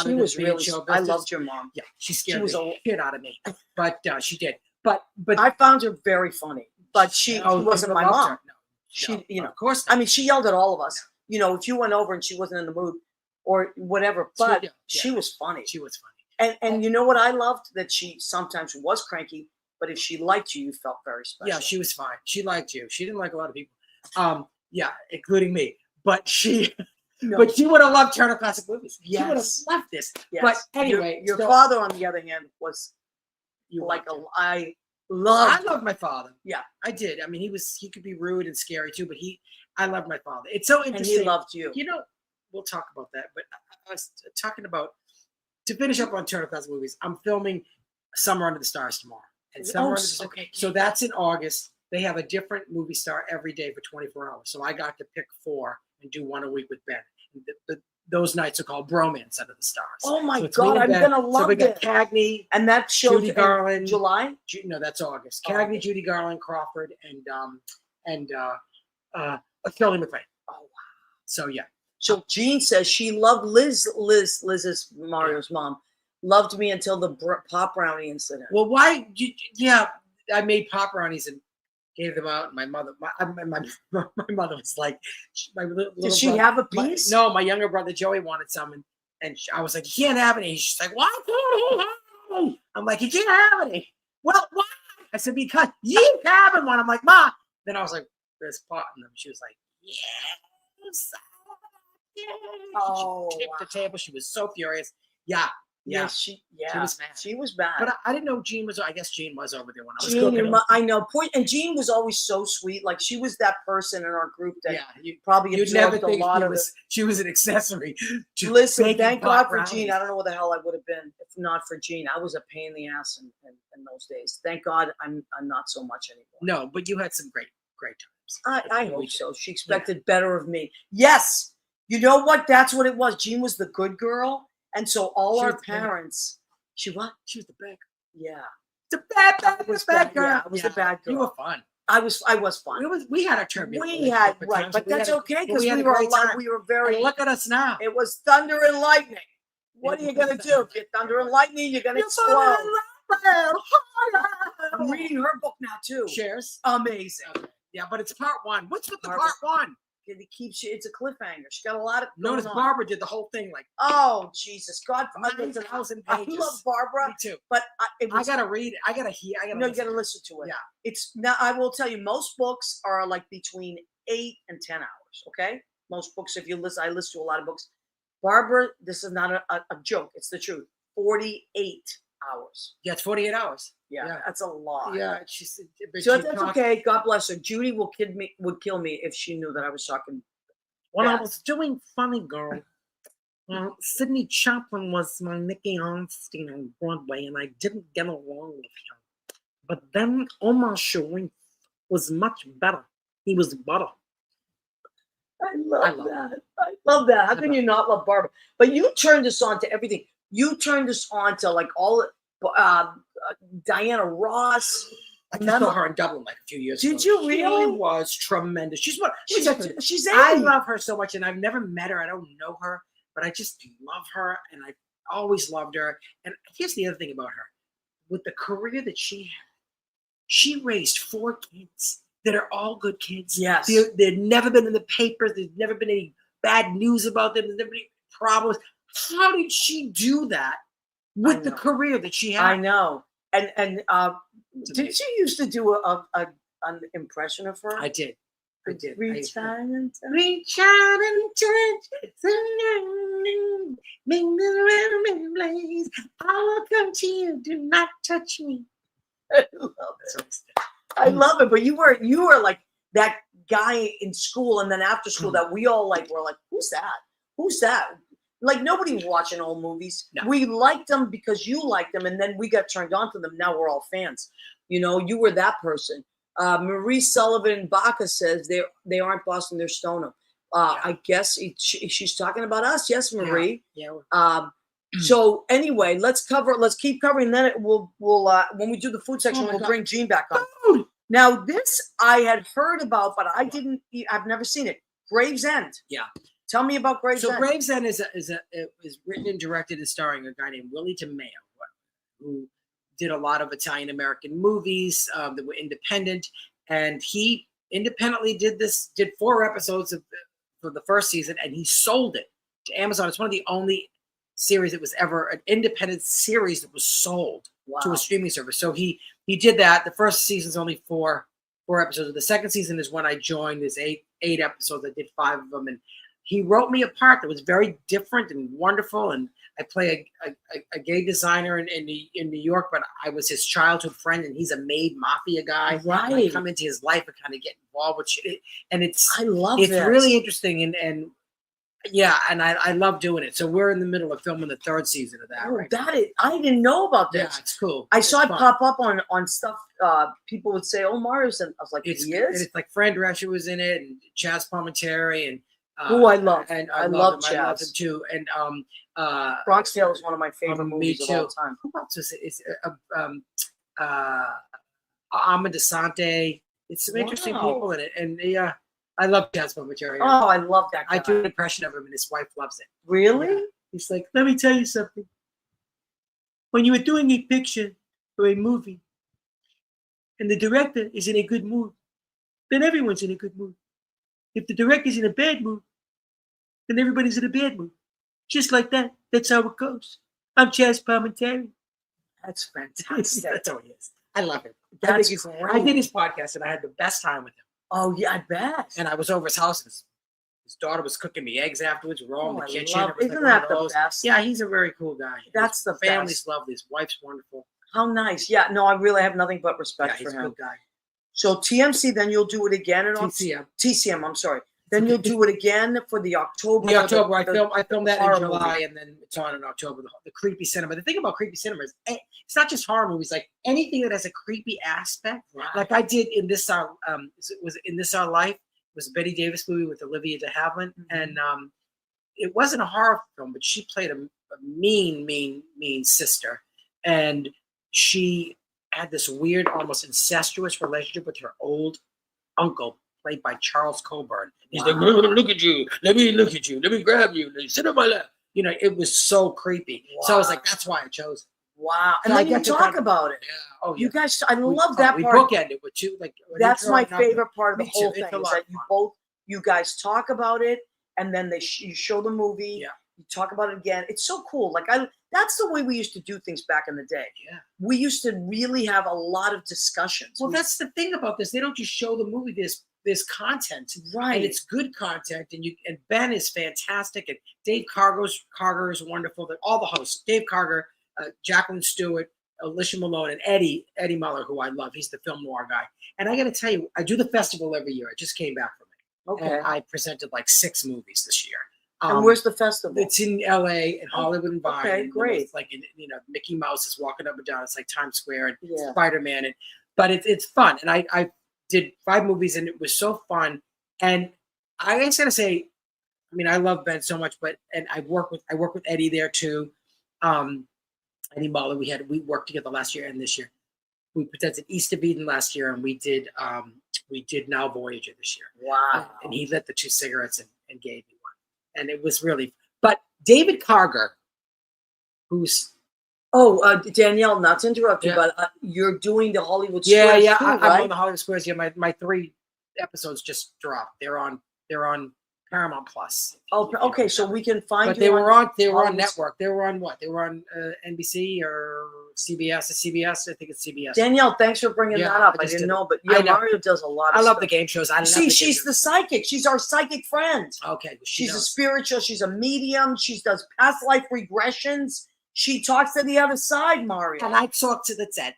She was really. I loved your mom.
Yeah, she scared the shit out of me, but she did. But
I found her very funny. But she wasn't my mom.
No.
She,
of course.
I mean, she yelled at all of us. If you went over and she wasn't in the mood, or whatever. But she was funny.
She was funny.
And you know what I loved? That she sometimes was cranky, but if she liked you, you felt very special.
Yeah, she was fine. She liked you. She didn't like a lot of people. Yeah, including me. But she would have loved Turner Classic Movies.
Yes.
She would have loved this.
Yes.
But anyway,
your father, on the other hand, was I loved
my father.
Yeah,
I did. I mean, he could be rude and scary too, but I loved my father. It's so interesting.
And he loved you.
You know, we'll talk about that. But I was talking about, to finish up on Turner Classic Movies, I'm filming Summer Under the Stars tomorrow. And Summer Under the Stars.
Okay.
So that's in August. They have a different movie star every day for 24 hours. So I got to pick 4 and do 1 a week with Ben. Those nights are called Bromance Under the Stars.
Oh my
so
God, I'm gonna love
So we got
it.
Cagney,
And that show
Judy Garland,
July.
No, that's August. Cagney, Judy Garland, Crawford, and Shirley MacLaine.
Oh wow.
So yeah.
So Jean says she loved Liz's Mario's mom. Loved me until the pop brownie incident.
Well, why? I made pop brownies and gave them out. And my mother was like, my little
Did she
brother,
have a piece?
No, my younger brother Joey wanted some, and I was like, you can't have any. She's like, why can't he have any? I'm like, you can't have any. Well, why? I said, because you having one. I'm like, Ma. Then I was like, there's pot in them. She was like, yes.
Oh,
she tipped the table. She was so furious. Yeah.
She
was mad.
She was bad.
But I didn't know Jean was. I guess Jean was over there when I was
Jean,
cooking.
I know. And Jean was always so sweet. Like she was that person in our group that
you'd
absorbed
never think
a lot of it.
She was an accessory.
Listen, thank God for Jean. I don't know what the hell I would have been if not for Jean. I was a pain in the ass in those days. Thank God I'm not so much anymore.
No, but you had some great times.
I hope so. She expected better of me. Yes. You know what? That's what it was. Jean was the good girl. And so all our parents, She what?
She was the bad girl.
Yeah.
The bad girl.
Yeah, I was the bad girl.
You were fun.
I was fun.
We had our turbulence.
We had, right, but that's okay because we were very.
And look at us now.
It was thunder and lightning. What are you gonna do? Get thunder and lightning, you're gonna explode. I'm reading her book now too.
Cheers.
Amazing.
Okay. Yeah, but it's part 1. What's with the part 1?
It keeps you. It's a cliffhanger. She got a lot of.
Notice Barbara did the whole thing like.
Oh Jesus, God!
9,000
I
pages.
love Barbara.
Me too.
But
I gotta read it. I gotta hear.
No, you gotta listen to it.
Yeah.
It's now. I will tell you, most books are like between 8 and 10 hours. Okay, most books. If you listen, I listen to a lot of books. Barbara, this is not a joke. It's the truth. 48 hours.
Yeah, it's 48 hours.
Yeah, that's a lot.
Yeah,
so that's okay. God bless her. Judy would kill me if she knew that I was talking.
When I was doing Funny Girl, Sidney Chaplin was my Nicky Arnstein on Broadway, and I didn't get along with him. But then Omar Sharif was much better. He was butter.
I love that. I love that. How can you not love Barbara? But you turned us on to everything. You turned us on to like all Diana Ross.
I just saw her in Dublin like a few years ago.
Did you really?
She was tremendous. She's
80.
I love her so much, and I've never met her. I don't know her, but I just love her, and I always loved her. And here's the other thing about her. With the career that she had, she raised 4 kids that are all good kids.
Yes.
They've never been in the papers. There's never been any bad news about them. There's never been any problems. How did she do that with the career that she had?
I know. And did she used to do an impression of her?
I did.
Reach out and touch.
Reach out and touch. Make the blaze. I will come to you. Do not touch me.
I love it. I love it. But you were like that guy in school, and then after school that we all like were like, who's that? Who's that? Like nobody was watching old movies. No. We liked them because you liked them, and then we got turned on to them. Now we're all fans. You know, you were that person. Marie Sullivan Baca says they aren't Boston, they're Stoneham. I guess she's talking about us. Yes, Marie.
Yeah.
So anyway, let's keep covering. Then we'll when we do the food section, we'll bring Jean back on. Food. Now this I had heard about, but I've never seen it. Gravesend.
Yeah.
Tell me about Gravesend.
So Gravesend is written and directed and starring a guy named Willie DeMeo, who did a lot of Italian American movies that were independent, and he independently did 4 episodes for the first season, and he sold it to Amazon. It's one of the only series that was ever an independent series that was sold to a streaming service. So he did that. The first season's only four episodes. The second season is when I joined. There's eight episodes. I did 5 of them, and he wrote me a part that was very different and wonderful. And I play a gay designer in New York, but I was his childhood friend, and he's a maid mafia guy.
Right.
I come into his life and kind of get involved with shit. And it's
this.
really interesting, and yeah, and I love doing it. So we're in the middle of filming the 3rd season of that.
Oh, I didn't know about this.
Yeah, it's cool.
I saw it pop up on stuff. People would say, "Oh, Mario's," and I was like, "He is."
And it's like Fran Drescher was in it, and Chaz Palminteri, and
who I love.
And
I love
Chaz. I love him too. And
Bronx Tale is one of my favorite movies of all time.
Who else is it? It's Ahmed Asante. It's some interesting people in it, and I love Chaz Palminteri.
Oh, I love that guy.
I do an impression of him, and his wife loves it.
Really?
Yeah. He's like, let me tell you something. When you were doing a picture or a movie, and the director is in a good mood, then everyone's in a good mood. If the director's in a bad mood, then everybody's in a bad mood. Just like that. That's how it goes. I'm Chaz Palminteri.
That's fantastic.
That's how he is. I love him.
That's
I did his podcast, and I had the best time with him.
Oh yeah, I bet.
And I was over his house, and his daughter was cooking me eggs afterwards. We're all in the kitchen.
Isn't that the best?
Yeah, he's a very cool guy.
That's the
family's
best.
lovely. His wife's wonderful.
How nice. Yeah, no, I really have nothing but respect
Yeah, he's
for
a
him.
good guy.
So TMC, then you'll do it again in TCM. I'm sorry. Then you'll do it again for the October.
I filmed that in July,
movie.
and then it's on in October. The creepy cinema. The thing about creepy cinema is it's not just horror movies. Like anything that has a creepy aspect. Right. Like I did in This Our was in This Our Life. It was a Betty Davis movie with Olivia de Havilland, and it wasn't a horror film, but she played a mean sister, and she had this weird, almost incestuous relationship with her old uncle, played by Charles Coburn. He's like, look at you. Let me look at you. Let me grab you. Let me sit on my lap. You know, it was so creepy. Wow. So I was like, that's why I chose it.
Wow. And I get to talk about it.
Yeah. Oh, yeah.
You guys, I love that part.
We bookend it with you. Like,
that's my favorite part of the whole thing.
Is
that you guys talk about it, and then you show the movie.
Yeah.
You talk about it again. It's so cool. Like that's the way we used to do things back in the day.
Yeah.
We used to really have a lot of discussions.
Well, that's the thing about this. They don't just show the movie. There's content,
right?
And it's good content. And Ben is fantastic, and Dave Carger is wonderful. All the hosts, Dave Carger, Jacqueline Stewart, Alicia Malone, and Eddie Muller, who I love. He's the film noir guy. And I got to tell you, I do the festival every year. I just came back from it.
Okay.
And I presented like 6 movies this year.
And where's the festival?
It's in LA and Hollywood and Vine.
Okay, great.
It's like Mickey Mouse is walking up and down. It's like Times Square and Spider-Man, but it's fun. And I did 5 movies, and it was so fun. And I just gotta say, I mean, I love Ben so much, and I work with Eddie there too. Eddie Muller. We worked together last year and this year. We presented East of Eden last year, and we did Now Voyager this year.
Wow.
And he lit the 2 cigarettes and gave me one. And it was really, but David Carger, who's
Danielle, not to interrupt you, but you're doing the Hollywood Squares too, right?
I'm on the Hollywood Squares. Yeah, my 3 episodes just dropped. They're on Paramount Plus.
Oh, okay, so we can find.
But they were on network. They were on what? They were on NBC or CBS. CBS. I think it's CBS.
Danielle, thanks for bringing that up. I didn't know, but Mario does a lot.
I love the game shows.
She's the psychic. She's our psychic friend.
Okay, well,
she's a spiritual. She's a medium. She does past life regressions. She talks to the other side, Mario.
And I talk to the dead.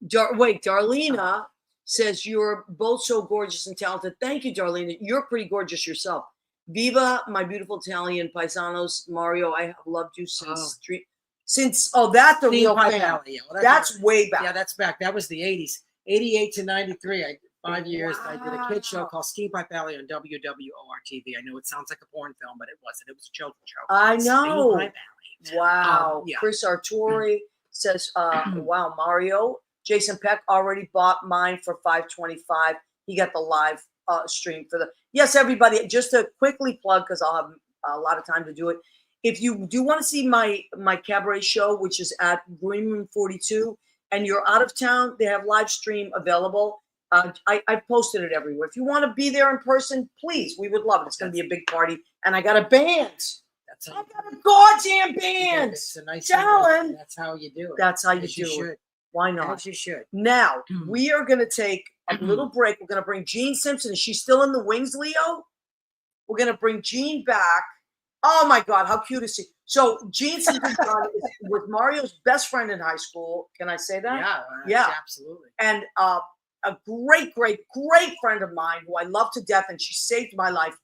Darlena says you're both so gorgeous and talented. Thank you, Darlene. You're pretty gorgeous yourself. Viva, my beautiful Italian paisanos. Mario, I have loved you since that's the real thing.
Yeah,
that's way back.
Yeah, that's back. That was the 80s. 88 to 93. 5 years. Wow. I did a kid show called Ski Pipe Alley on WWOR-TV. I know it sounds like a porn film, but it wasn't. It was a children's show.
I know. Wow.
Yeah.
Chris Arturi says, wow, Mario. Jason Peck already bought mine for $5.25. He got the live stream for yes, everybody. Just to quickly plug, because I'll have a lot of time to do it. If you do want to see my cabaret show, which is at GreenRoom 42, and you're out of town, they have live stream available. I posted it everywhere. If you want to be there in person, please, we would love it. It's going to be a big party, and I got a band. I got a goddamn band.
It's a nice
Talent.
That's how you do it.
That's how you
As
do it.
should.
Why not?
As you should.
Now we are going to take a little break. We're going to bring Jean Simpson. Is she still in the wings, Leo? We're going to bring Jean back. Oh my God, how cute is she? So Jean Simpson was Mario's best friend in high school. Can I say that?
Yeah, absolutely.
And a great, great, great friend of mine who I love to death, and she saved my life.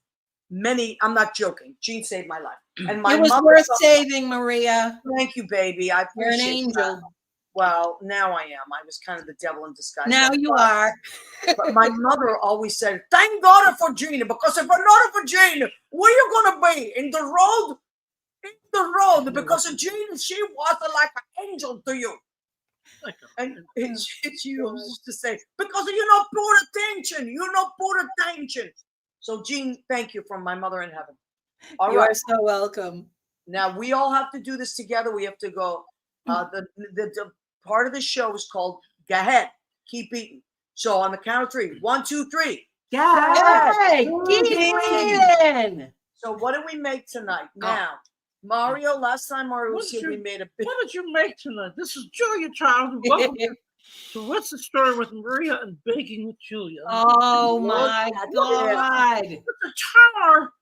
I'm not joking. Jean saved my life. And my
It was
mother
worth saving, Maria.
Thank you, baby. I
You're an
appreciate
angel.
that. Well, now I am. I was kind of the devil in disguise.
Now you are.
But my mother always said, thank God for Gina, because if not for Gina, where you going to be? In the road? In the road. Because of Gina, she was like an angel to you. And she used to say, because you don't put attention. You don't put attention. So, Jean, thank you from my mother in heaven. All
You
right.
are so welcome.
Now, we all have to do this together. We have to go. The part of the show is called Go Ahead, Keep Eating. So on the count of 3, 1, 2, 3.
Hey, keep eating.
So what did we make tonight? Now, Mario, last time Mario was here, we made a big.
What did you make tonight? This is Julia Child. Welcome to What's the Story with Maria and Baking with Julia.
Oh my God.
It's a tower.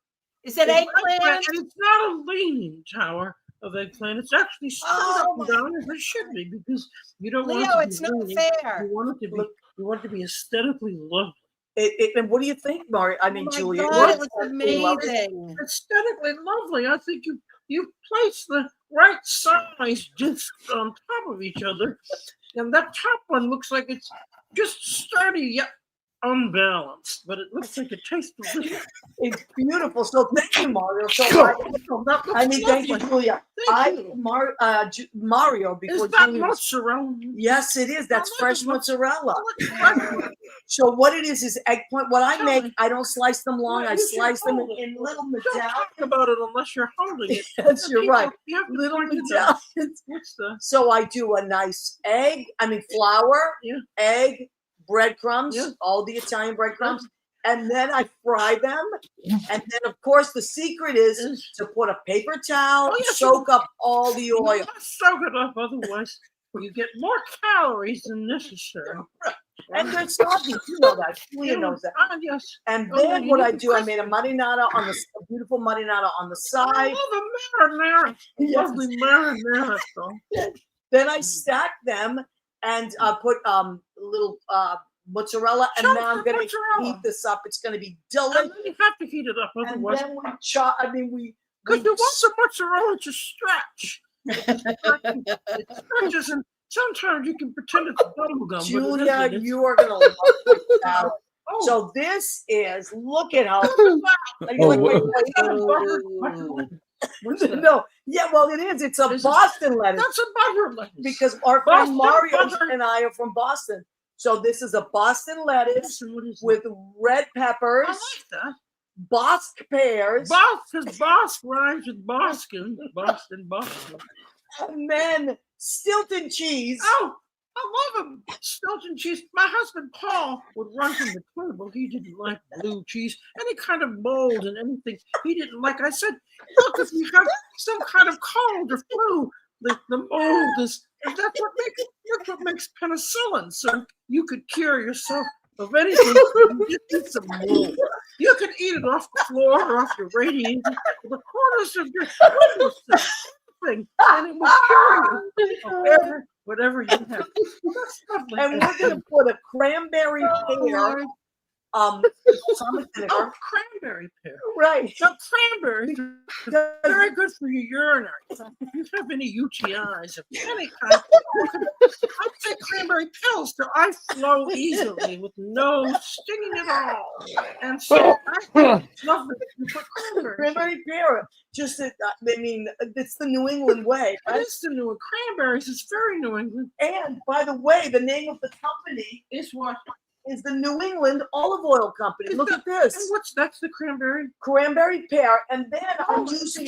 Is it eggplant?
And it's not a leaning tower of eggplant. It's actually straight up and down as it should be, because you don't want it to be
it's not
leaning.
fair.
You want it to be aesthetically lovely.
And what do you think, Mario? I mean, Julia.
God, it was amazing.
Aesthetically lovely. I think you place the right size discs on top of each other, and that top one looks like it's just sturdy yet unbalanced, but it looks like it tastes delicious.
It's beautiful. So thank you, Mario. So thank you, Julia. Mario, before
is that
Julia.
mozzarella?
Yes, it is. That's fresh mozzarella. So what it is eggplant. What I make, I don't slice them long. I slice them in little
Don't
medallions.
talk about it unless you're holding it.
Yes, you're right.
You have to
Little
point it out.
medallions. So I do a nice flour, egg, breadcrumbs, all the Italian breadcrumbs, and then I fry them. And then, of course, the secret is to put a paper towel, soak up all the oil.
You must soak it up, otherwise you get more calories than necessary.
And they're sloppy. You know that. Julia knows that.
Yes.
And then what I do, I made a beautiful marinara on the side.
I love a marinara. Lovely marinara.
Then I stack them and put little mozzarella, and now I'm going to heat this up. It's going to be delicious.
And then you have to heat it up, otherwise.
And then we chop. I mean,
because you want the mozzarella to stretch. It stretches, and sometimes you can pretend it's bubble gum.
Julia, you are going to love this. So this is. Look at how. No, yeah, well, it is. It's a Boston lettuce.
That's a butter lettuce.
Because our friend Mario and I are from Boston. So this is a Boston lettuce with red peppers.
I like that.
Bosque pears.
Because Bosque rhymes with Boston. Boston.
And then Stilton cheese.
Oh, I love him. Stilton cheese. My husband Paul would run from the table. He didn't like blue cheese, any kind of mold and anything he didn't like. I said, look, if you have some kind of cold or flu, the mold is. That's what makes penicillin. So you could cure yourself of anything. You just eat some mold. You could eat it off the floor or off your radiator, the corners of your windowsill, and it will cure you of whatever you have.
And we're going to put a cranberry pear.
Cranberry pear.
Right.
So cranberries are very good for your urinary. If you have any UTIs of any kind, I take cranberry pills so I flow easily with no stinging at all. And so I love it. You put
Cranberry pear. Just, it's the New England way.
Right? It is the New England. Cranberries is very New England.
And by the way, the name of the company
is what?
Is the New England Olive Oil Company. Look at this.
And that's the cranberry?
Cranberry pear. And then I'm using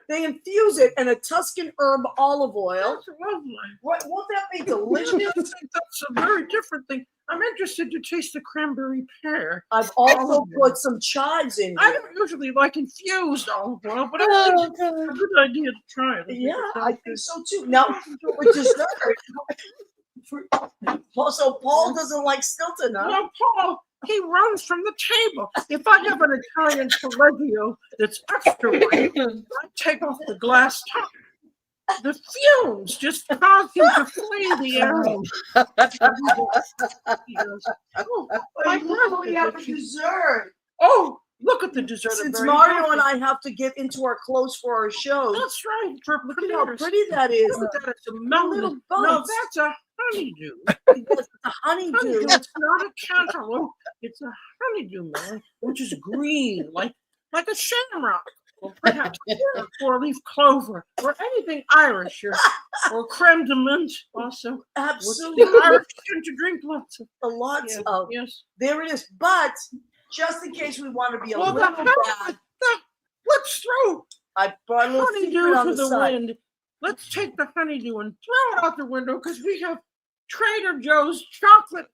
They infuse it in a Tuscan herb olive oil.
That's lovely.
Right, won't that be delicious? delicious.
I think that's a very different thing. I'm interested to taste the cranberry pear.
I've also put some chives in
I
here.
don't usually like infused olive oil, but I
Oh,
think it's
God.
a good idea to try it.
Yeah, I think so too. Now, for dessert, so Paul doesn't like Stilton, huh?
Well, Paul, he runs from the table. If I have an Italian Correggio that's extra white, I take off the glass top. The fumes just cause him to flee the area. Oh,
I love we have a dessert.
oh, look at the dessert.
Since
Very
Mario
healthy.
and I have to get into our clothes for our show,
That's right. For
look at how
premieres.
pretty that is.
Look at that. It's a
Little
melon. No,
buds.
that's a honeydew.
It's a honeydew.
Honeydew. It's not a cantaloupe. It's a honeydew melon, which is green, like a shamrock, or perhaps a four-leaf clover, or anything Irish, or creme de menthe. Also, which
Absolutely.
the Irish tend to drink lots of.
Lots
Yes,
of.
yes.
There it is. But just in case we want to be a
Well,
little bad,
let's throw
I brought a little secret
honeydew
on
to
the
the
side.
wind. Let's take the honeydew and throw it out the window because we have Trader Joe's chocolate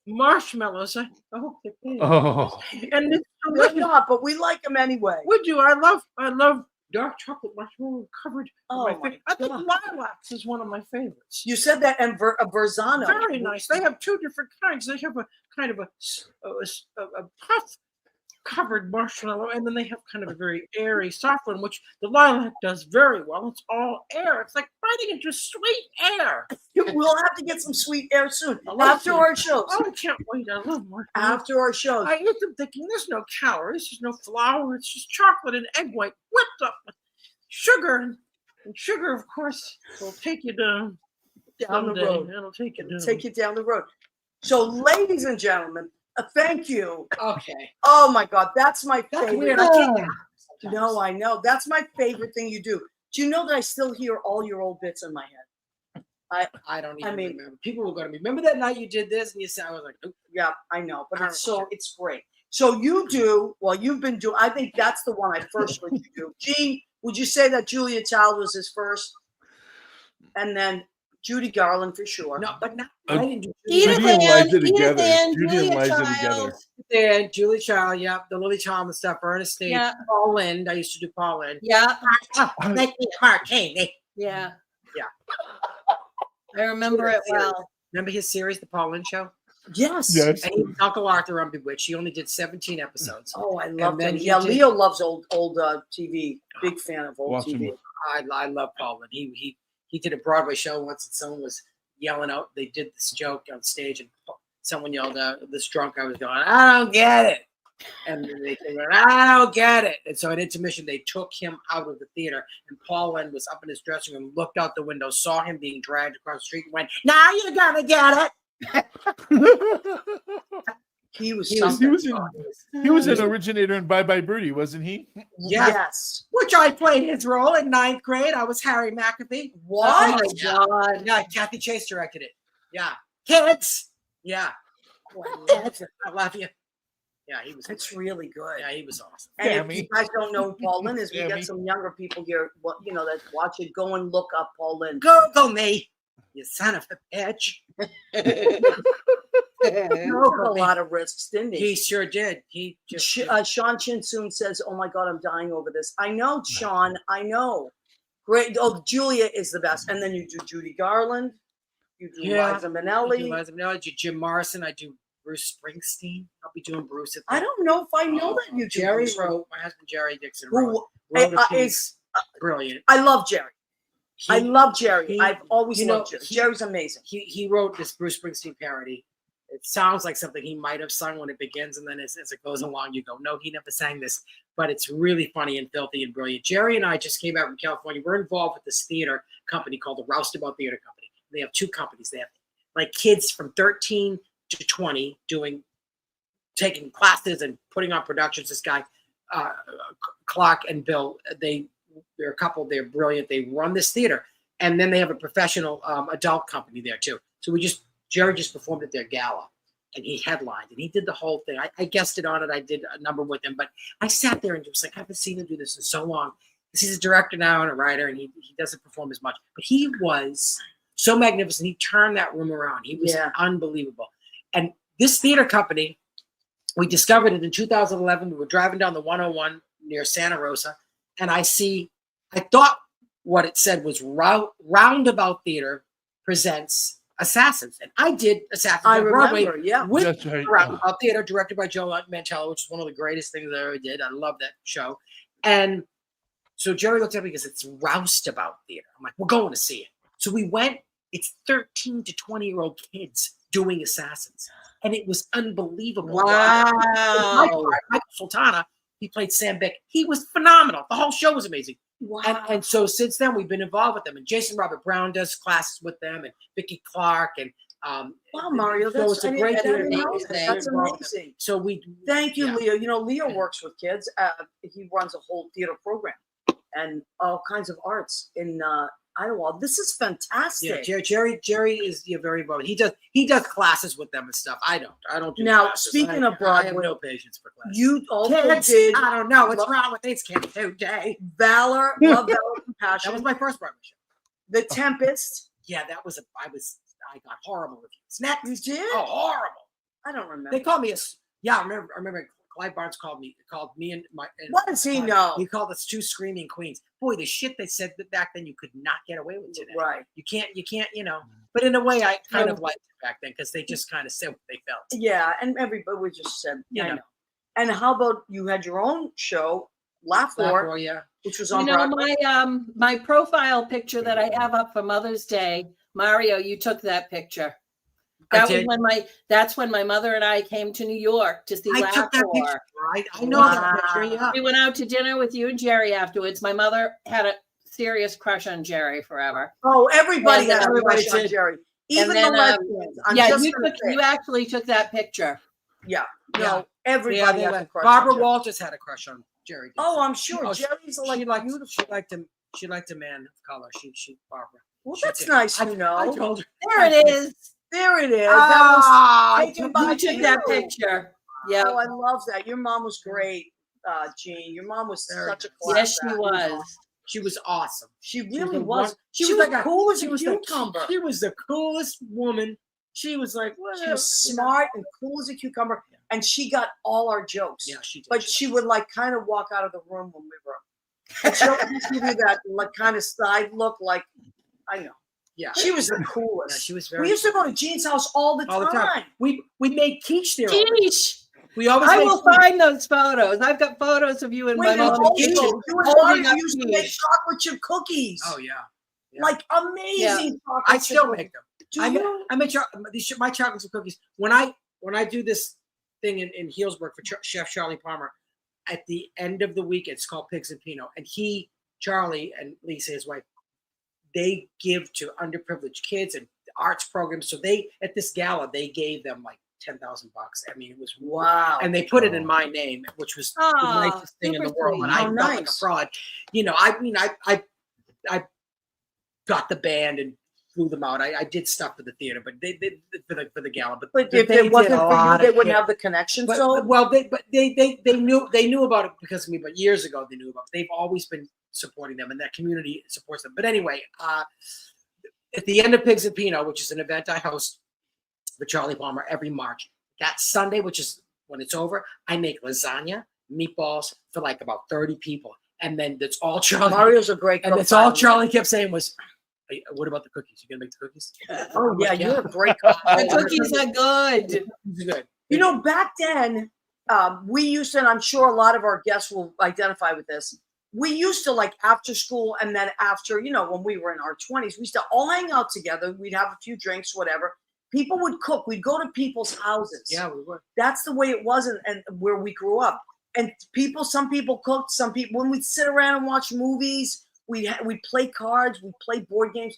marshmallows. I hope they pay.
Oh,
And it's
They're
delicious.
not, but we like them anyway.
Would you? I love dark chocolate marshmallow covered.
Oh,
my
my
favorite. I think
God.
lilacs is one of my favorites.
You said that and Verzano.
Very nice. They have two different kinds. They have a kind of a puff covered marshmallow, and then they have kind of a very airy, soft one, which the lilac does very well. It's all air. It's like biting into sweet air.
We'll have to get some sweet air soon
I love
after
it.
our shows.
Oh, I can't wait. I love marshmallows.
After our shows.
I eat them thinking there's no calories, there's no flour, it's just chocolate and egg white whipped up with sugar. And sugar, of course, will take you down
Down the
someday.
road.
It'll take you down.
Take you down the road. So, ladies and gentlemen, thank you.
Okay.
Oh my God, that's my
That's
favorite.
weird. I can't get
No, I know. That's my favorite thing you do. Do you know that I still hear all your old bits in my head?
I don't even
mean-
remember. People were going to remember that night you did this, and you said, I was like, nope.
Yeah, I know, but
I
it's
don't know.
it's great. So you do, well, you've been doing, I think that's the one I first heard you do. Gene, would you say that Julia Child was his first? And then Judy Garland for sure.
No, but not.
Uh,
I didn't do
Edith
Judy and Liza
Ann, Edith
together.
Ann,
Judy and
Julia
Liza
Child.
together.
there. Julie Child, yep. The Lily Tomlin stuff, Ernest Stage,
Yeah.
Paul Lynde. I used to do Paul Lynde.
Yeah,
Martini.
yeah.
Yeah.
I remember it well.
Remember his series, The Paul Lynde Show?
Yes.
Yes.
And he was Uncle Arthur on Bewitched. He only did 17 episodes.
Oh, I love
then
him.
he
Yeah,
did-
Leo loves old TV. Big fan of old
Watch
TV.
him.
I love Paul Lynde. He did a Broadway show once, and someone was yelling out. They did this joke on stage, and someone yelled out, this drunk guy was going, I don't get it. And they went, I don't get it. And so at intermission, they took him out of the theater, and Paul Lynde was up in his dressing room, looked out the window, saw him being dragged across the street, and went, now you're gonna get it.
He was
He was-
something.
He was an originator in Bye Bye Birdie, wasn't he?
Yes.
Which I played his role in 9th grade. I was Harry McAfee.
What?
Oh my God.
Yeah, Kathy Chase directed it. Yeah. Kids. Yeah. Kids, I love you. Yeah, he was.
It's
great.
really good.
Yeah, he was awesome.
And if
Tammy.
you guys don't know who Paul Lynde is, we
Tammy.
got some younger people here, that watch it. Go and look up Paul Lynde.
Google me, you son of a bitch.
He took a lot of risks, didn't
He
he?
sure did. He just.
Sean Chin-Soon says, "Oh my God, I'm dying over this." I know, Sean. I know. Great. Oh, Julia is the best. And then you do Judy Garland. You do
Yeah.
Liza
I do
Minnelli.
Liza Minnelli, I do Jim Morrison. I do Bruce Springsteen. I'll be doing Bruce at the
I don't know if I know that you do.
Jerry
Bruce.
wrote. My husband Jerry Dixon
Who
wrote a
is
piece. Brilliant.
I love Jerry. I love Jerry.
he-
I've always
you know,
loved Jerry.
he-
Jerry's amazing.
He wrote this Bruce Springsteen parody. It sounds like something he might have sung when it begins, and then as it goes along, you go, no, he never sang this. But it's really funny and filthy and brilliant. Jerry and I just came out from California. We're involved with this theater company called the Roustabout Theater Company. They have two companies. They have like kids from 13 to 20 taking classes and putting on productions. This guy, Clark and Bill, they're a couple. They're brilliant. They run this theater, and then they have a professional adult company there too. So Jerry just performed at their gala, and he headlined, and he did the whole thing. I guested on it. I did a number with him, but I sat there and was like, I haven't seen him do this in so long. He's a director now and a writer, and he doesn't perform as much. But he was so magnificent. He turned that room around. He was unbelievable. And this theater company, we discovered it in 2011. We were driving down the 101 near Santa Rosa, and I thought what it said was Roundabout Theater presents Assassins. And I did Assassins on Broadway with
That's right.
Roundabout Theater, directed by Joe Mantello, which is one of the greatest things I ever did. I love that show. And so Jerry looked at me because it's Roustabout Theater. I'm like, we're going to see it. So we went. It's 13 to 20-year-old kids doing Assassins. And it was unbelievable.
Wow.
Michael Sultana, he played Sam Beck. He was phenomenal. The whole show was amazing.
Wow.
And so since then, we've been involved with them. And Jason Robert Brown does classes with them, and Vicki Clark. And
wow, Mario,
so it's a great theater.
That's amazing.
So we
thank you, Leo. You know, Leo works with kids. He runs a whole theater program and all kinds of arts in Iowa. This is fantastic.
Yeah, Jerry is very involved. He does classes with them and stuff. I don't do
now
classes.
Speaking of
I have
Broadway,
no patience for classes.
you also
kids,
did
I don't know what's wrong with these kids today.
Valor, Love, Valor, Compassion.
That was my first Broadway show.
The Tempest.
Yeah, that was I got horrible reviews. Next.
You did?
Oh, horrible.
I don't remember.
They called me I remember Clyde Barnes called me and my.
What does he know?
He called us two screaming queens. Boy, the shit they said back then you could not get away with today.
Right.
You can't, But in a way, I kind of liked it back then because they just kind of said what they felt.
Yeah, and everybody we just said,
You know.
And how about you had your own show, Laugh Floor,
yeah.
which was on Broadway.
My profile picture that I have up for Mother's Day, Mario, you took that picture. That's when my mother and I came to New York to see Laugh
took that
Floor.
picture, right? I know that picture, yeah.
We went out to dinner with you and Jerry afterwards. My mother had a serious crush on Jerry forever.
Oh, everybody
And
had a
everybody
crush on
did.
Jerry. Even
then,
the lesbians. I'm
yeah,
just
you actually took that picture.
Yeah.
Yeah.
No, everybody has a crush.
Barbara
on Jerry.
Walters had a crush on Jerry. Dixon.
Oh, I'm sure.
Oh,
Jerry's like beautiful.
She liked a man of color. She Barbara.
Well, that's nice to know.
I told her.
There it is.
There it is.
Ah,
that was taken by
You took that picture. Yeah.
Oh, I love that. Your mom was great, Jean. Your mom was such a class.
Yes, she was.
She was awesome.
She really was. She
was
was
like
cool as
she
a
was
cucumber.
She was the coolest woman. She was like,
She was smart and cool as a cucumber, and she got all our jokes.
Yeah, she did.
But she would like kind of walk out of the room when we were. And she always give you that like kind of side look, like I know.
Yeah,
she was the coolest.
Yeah, she was very.
We used to go to Jean's house all the time.
We made quiche there.
Quiche.
We always.
I will find those photos. I've got photos of you and my mom in the kitchen.
You and Marty used to make chocolate chip cookies.
Oh yeah.
Like amazing chocolate
I
chip
still
cookies.
make them.
Do you?
I make my chocolate chip cookies when I do this thing in Healdsburg for Chef Charlie Palmer. At the end of the week, it's called Pigs and Pinot, and Charlie and Lisa, his wife, they give to underprivileged kids and arts programs. So at this gala, they gave them like $10,000. I mean, it was
wow.
And they put it in my name, which was the nicest thing in the world.
Sweet.
And I felt like a fraud. I got the band and flew them out. I did stuff for the theater, but they for the gala. But
if it wasn't for you, they wouldn't have the connection.
They knew about it because of me. But years ago, they knew about it. They've always been supporting them, and that community supports them. But anyway, at the end of Pigs and Pinot, which is an event I host for Charlie Palmer every March, that Sunday, which is when it's over, I make lasagna, meatballs for like about 30 people, and then that's all Charlie.
Mario's a great cook.
And that's all Charlie kept saying was, hey, "What about the cookies? You gonna make the cookies?"
Oh yeah, you're a great cook.
The cookies are good.
Good.
You know, back then, we used to, and I'm sure a lot of our guests will identify with this. We used to like after school and then after, when we were in our 20s, we used to all hang out together. We'd have a few drinks, whatever. People would cook. We'd go to people's houses.
Yeah, we would.
That's the way it was and where we grew up. And some people cooked, some people, when we'd sit around and watch movies, we'd play cards, we'd play board games.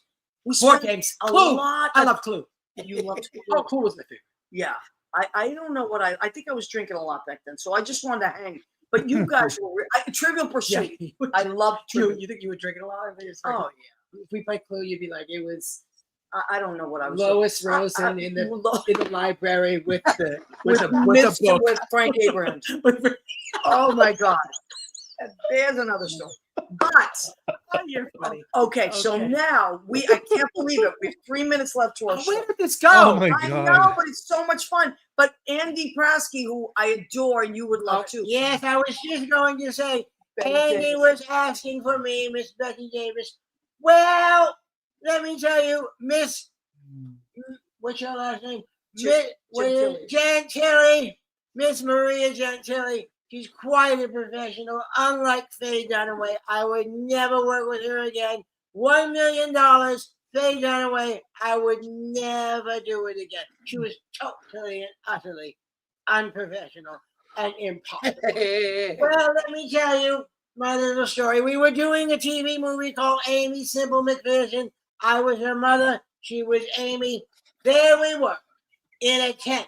Board games. Clue. I love Clue.
You love Clue.
Oh, Clue was my favorite.
Yeah. I don't know what I think I was drinking a lot back then. So I just wanted to hang. But you guys were Trivial Pursuit. Yeah, I love Trivial.
You think you were drinking a lot?
Oh yeah.
If we played Clue, you'd be like, it was.
I don't know what I was.
Lois Rosen in the library with a
book
with
Frank Abrahams. Oh my God. There's another story. But
You're funny.
Okay, so
Okay.
now I can't believe it. We have 3 minutes left to our show.
Where did this go?
Oh my
I
God.
know, but it's so much fun. But Andy Prasky, who I adore and you would love too.
Yes, I was just going to say,
Betty
Andy
Davis.
was asking for me, Miss Betty Davis. Well, let me tell you, Miss, what's your last name? Gentile. Miss Maria Gentile. She's quite a professional. Unlike Faye Dunaway, I would never work with her again. $1 million, Faye Dunaway, I would never do it again. She was totally and utterly unprofessional and impossible. Well, let me tell you my little story. We were doing a TV movie called Amy Simple McPherson. I was her mother. She was Amy. There we were in a tent.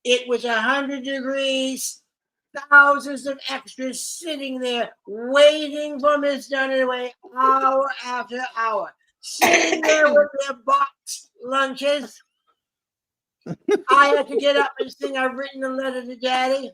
It was 100 degrees. Thousands of extras sitting there waiting for Miss Dunaway hour after hour. Sitting there with their boxed lunches. I had to get up and sing I've written a letter to Daddy.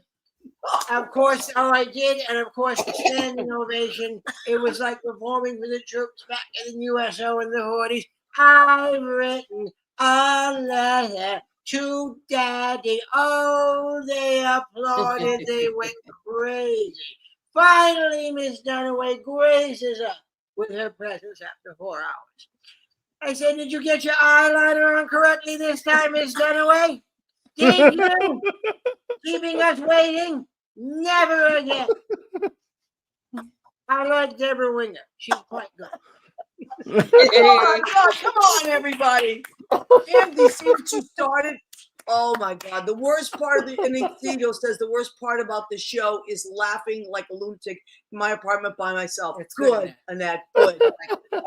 Of course, I did, and of course, the standing ovation. It was like performing for the troops back in the USO in the 40s. I've written a letter to Daddy. Oh, they applauded. They went crazy. Finally, Miss Dunaway graces us with her presence after 4 hours. I said, did you get your eyeliner on correctly this time, Miss Dunaway? Did you? Keeping us waiting? Never again. I like Deborah Winger. She's quite good.
Oh my God, come on, everybody. Andy, see what you started? Oh my God. The worst part of Ignatido says the worst part about the show is laughing like a lunatic in my apartment by myself.
It's
good, Annette. Good.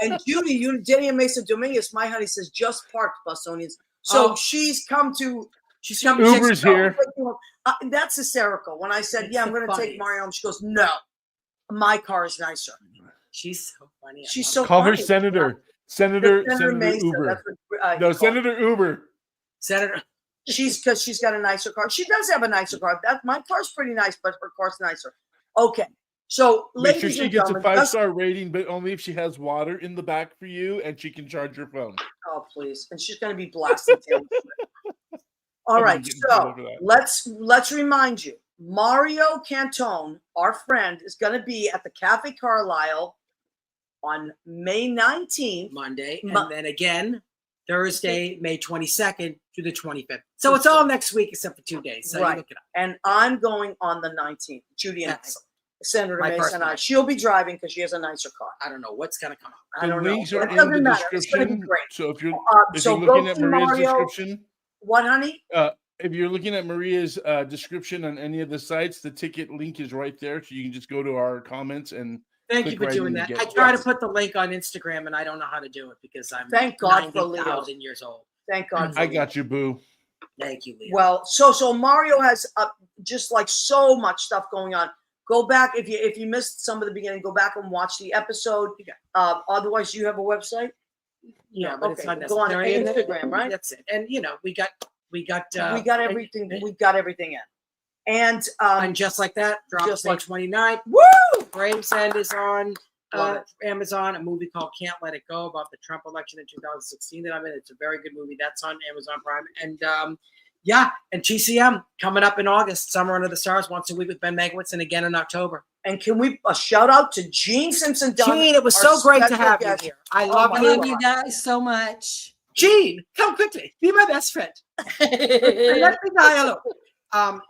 And Judy, Jenny and Mesa Dominguez, my honey, says just parked, Bostonians. So she's come to
Uber's here.
That's hysterical. When I said, yeah, I'm going to take Mario home, she goes, no, my car is nicer.
She's so funny.
She's so
Call her
funny.
Senator. Senator
Mesa,
Uber.
What,
No, Senator Uber.
Senator.
Because she's got a nicer car. She does have a nicer car. My car's pretty nice, but her car's nicer. Okay. So,
Make sure
ladies
she
and
gets a
gentlemen,
5-star rating, but only if she has water in the back for you and she can charge your phone.
Oh, please. And she's going to be blasting Taylor Swift. All right. So let's remind you, Mario Cantone, our friend, is going to be at the Cafe Carlysle on May 19th.
Monday. And then again, Thursday, May 22nd to the 25th. So it's all next week except for 2 days. So you look it up.
And I'm going on the 19th. Judy and I. Senator Mason and I. She'll be driving because she has a nicer car.
I don't know what's going to come up.
I don't know.
Links are
It
in
doesn't
the
matter. It's going to be
description.
great.
So if you're
So
looking
go
at
to
Maria's
Mario.
description,
What, honey?
if you're looking at Maria's description on any of the sites, the ticket link is right there. So you can just go to our comments and
thank you for doing that. I try to put the link on Instagram, and I don't know how to do it because I'm
thank God for Leo.
90,000 years old.
Thank God.
I got you, boo.
Thank you, Leo.
Well, so Mario has just like so much stuff going on. Go back if you missed some of the beginning. Go back and watch the episode. Otherwise, you have a website.
Yeah, but it's not
go on
necessary.
Instagram, right?
That's it. And we got
everything. We've got everything in. And
just like that, drops May 29th.
Woo!
Gravesend is on Amazon. A movie called Can't Let It Go about the Trump election in 2016 that I'm in. It's a very good movie. That's on Amazon Prime. And and TCM coming up in August, Summer Under the Stars, once a week with Ben Megwitz, and again in October.
And can we shout out to Gene Simpson?
Gene, it was so great to have you here. I love
you guys so much.
Gene, come quickly. Be my best friend. Let me die alone.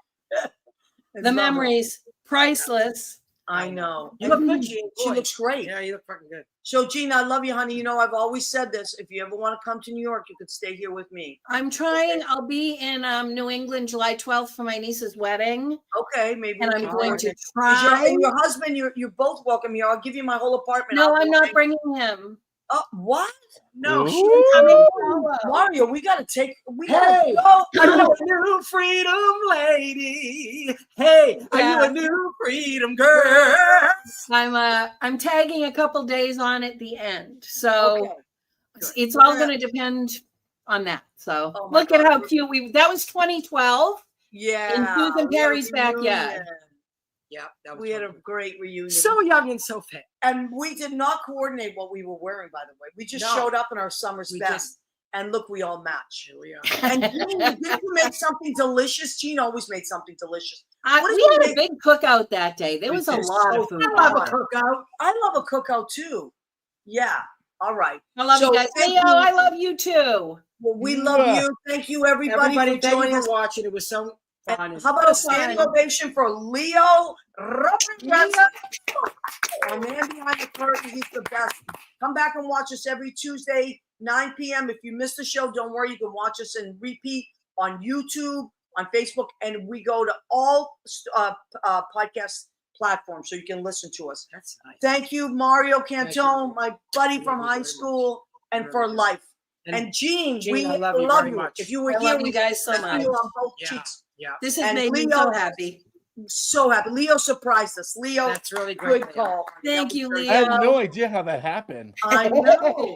The memories, priceless.
I know.
You look good, Gene.
She looks great.
Yeah, you look fucking good.
So, Gene, I love you, honey. You know, I've always said this. If you ever want to come to New York, you could stay here with me.
I'm trying. I'll be in New England July 12th for my niece's wedding.
Okay, maybe.
And I'm going to try.
And your husband, you're both welcome here. I'll give you my whole apartment.
No, I'm not bringing him.
Oh, what?
No,
Mario, we gotta go.
Are you a new freedom lady? Hey, are you a new freedom girl?
I'm tagging a couple days on at the end, so it's all going to depend on that. So look at how cute that was 2012.
Yeah,
in Susan Perry's backyard.
Yeah, that was
We had a
fun.
great reunion.
So young and so fit.
And we did not coordinate what we were wearing, by the way. We just
No.
showed up in our summer's
We
best. And look, we all match.
Here we are.
And Jean, didn't you make something delicious? Jean always made something delicious. What did
We
you
had a
make?
big cookout that day. There was a lot of food.
I love a cookout.
I love a cookout too. Yeah. All right.
I love
So
you guys.
thank
Leo,
you.
I love you too.
Well, we love you. Thank you, everybody for
Thank
joining
you
us.
for watching. It was so fun.
And how about a standing ovation for Leo Rodriguez? Our man behind the curtain. He's the best. Come back and watch us every Tuesday, 9 p.m. If you missed the show, don't worry. You can watch us and repeat on YouTube, on Facebook, and we go to all podcast platforms so you can listen to us.
That's nice.
Thank you, Mario
Thank
Cantone,
you.
my buddy from
Thank you
high
very
school and
Very
for
good.
life. And Jean, we
I
love
love you very
you.
much.
If you were
I
here,
love
we
you guys so
kiss
much.
you on both
Yeah.
cheeks.
Yeah,
This has
And
made me
Leo-
so happy.
So happy. Leo surprised us. Leo,
that's really great.
good call.
Thank
That
you,
was
Leo.
very
I had no idea how that happened.
I know.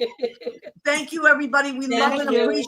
Thank you, everybody. We love
Thank
and
you.
appreciate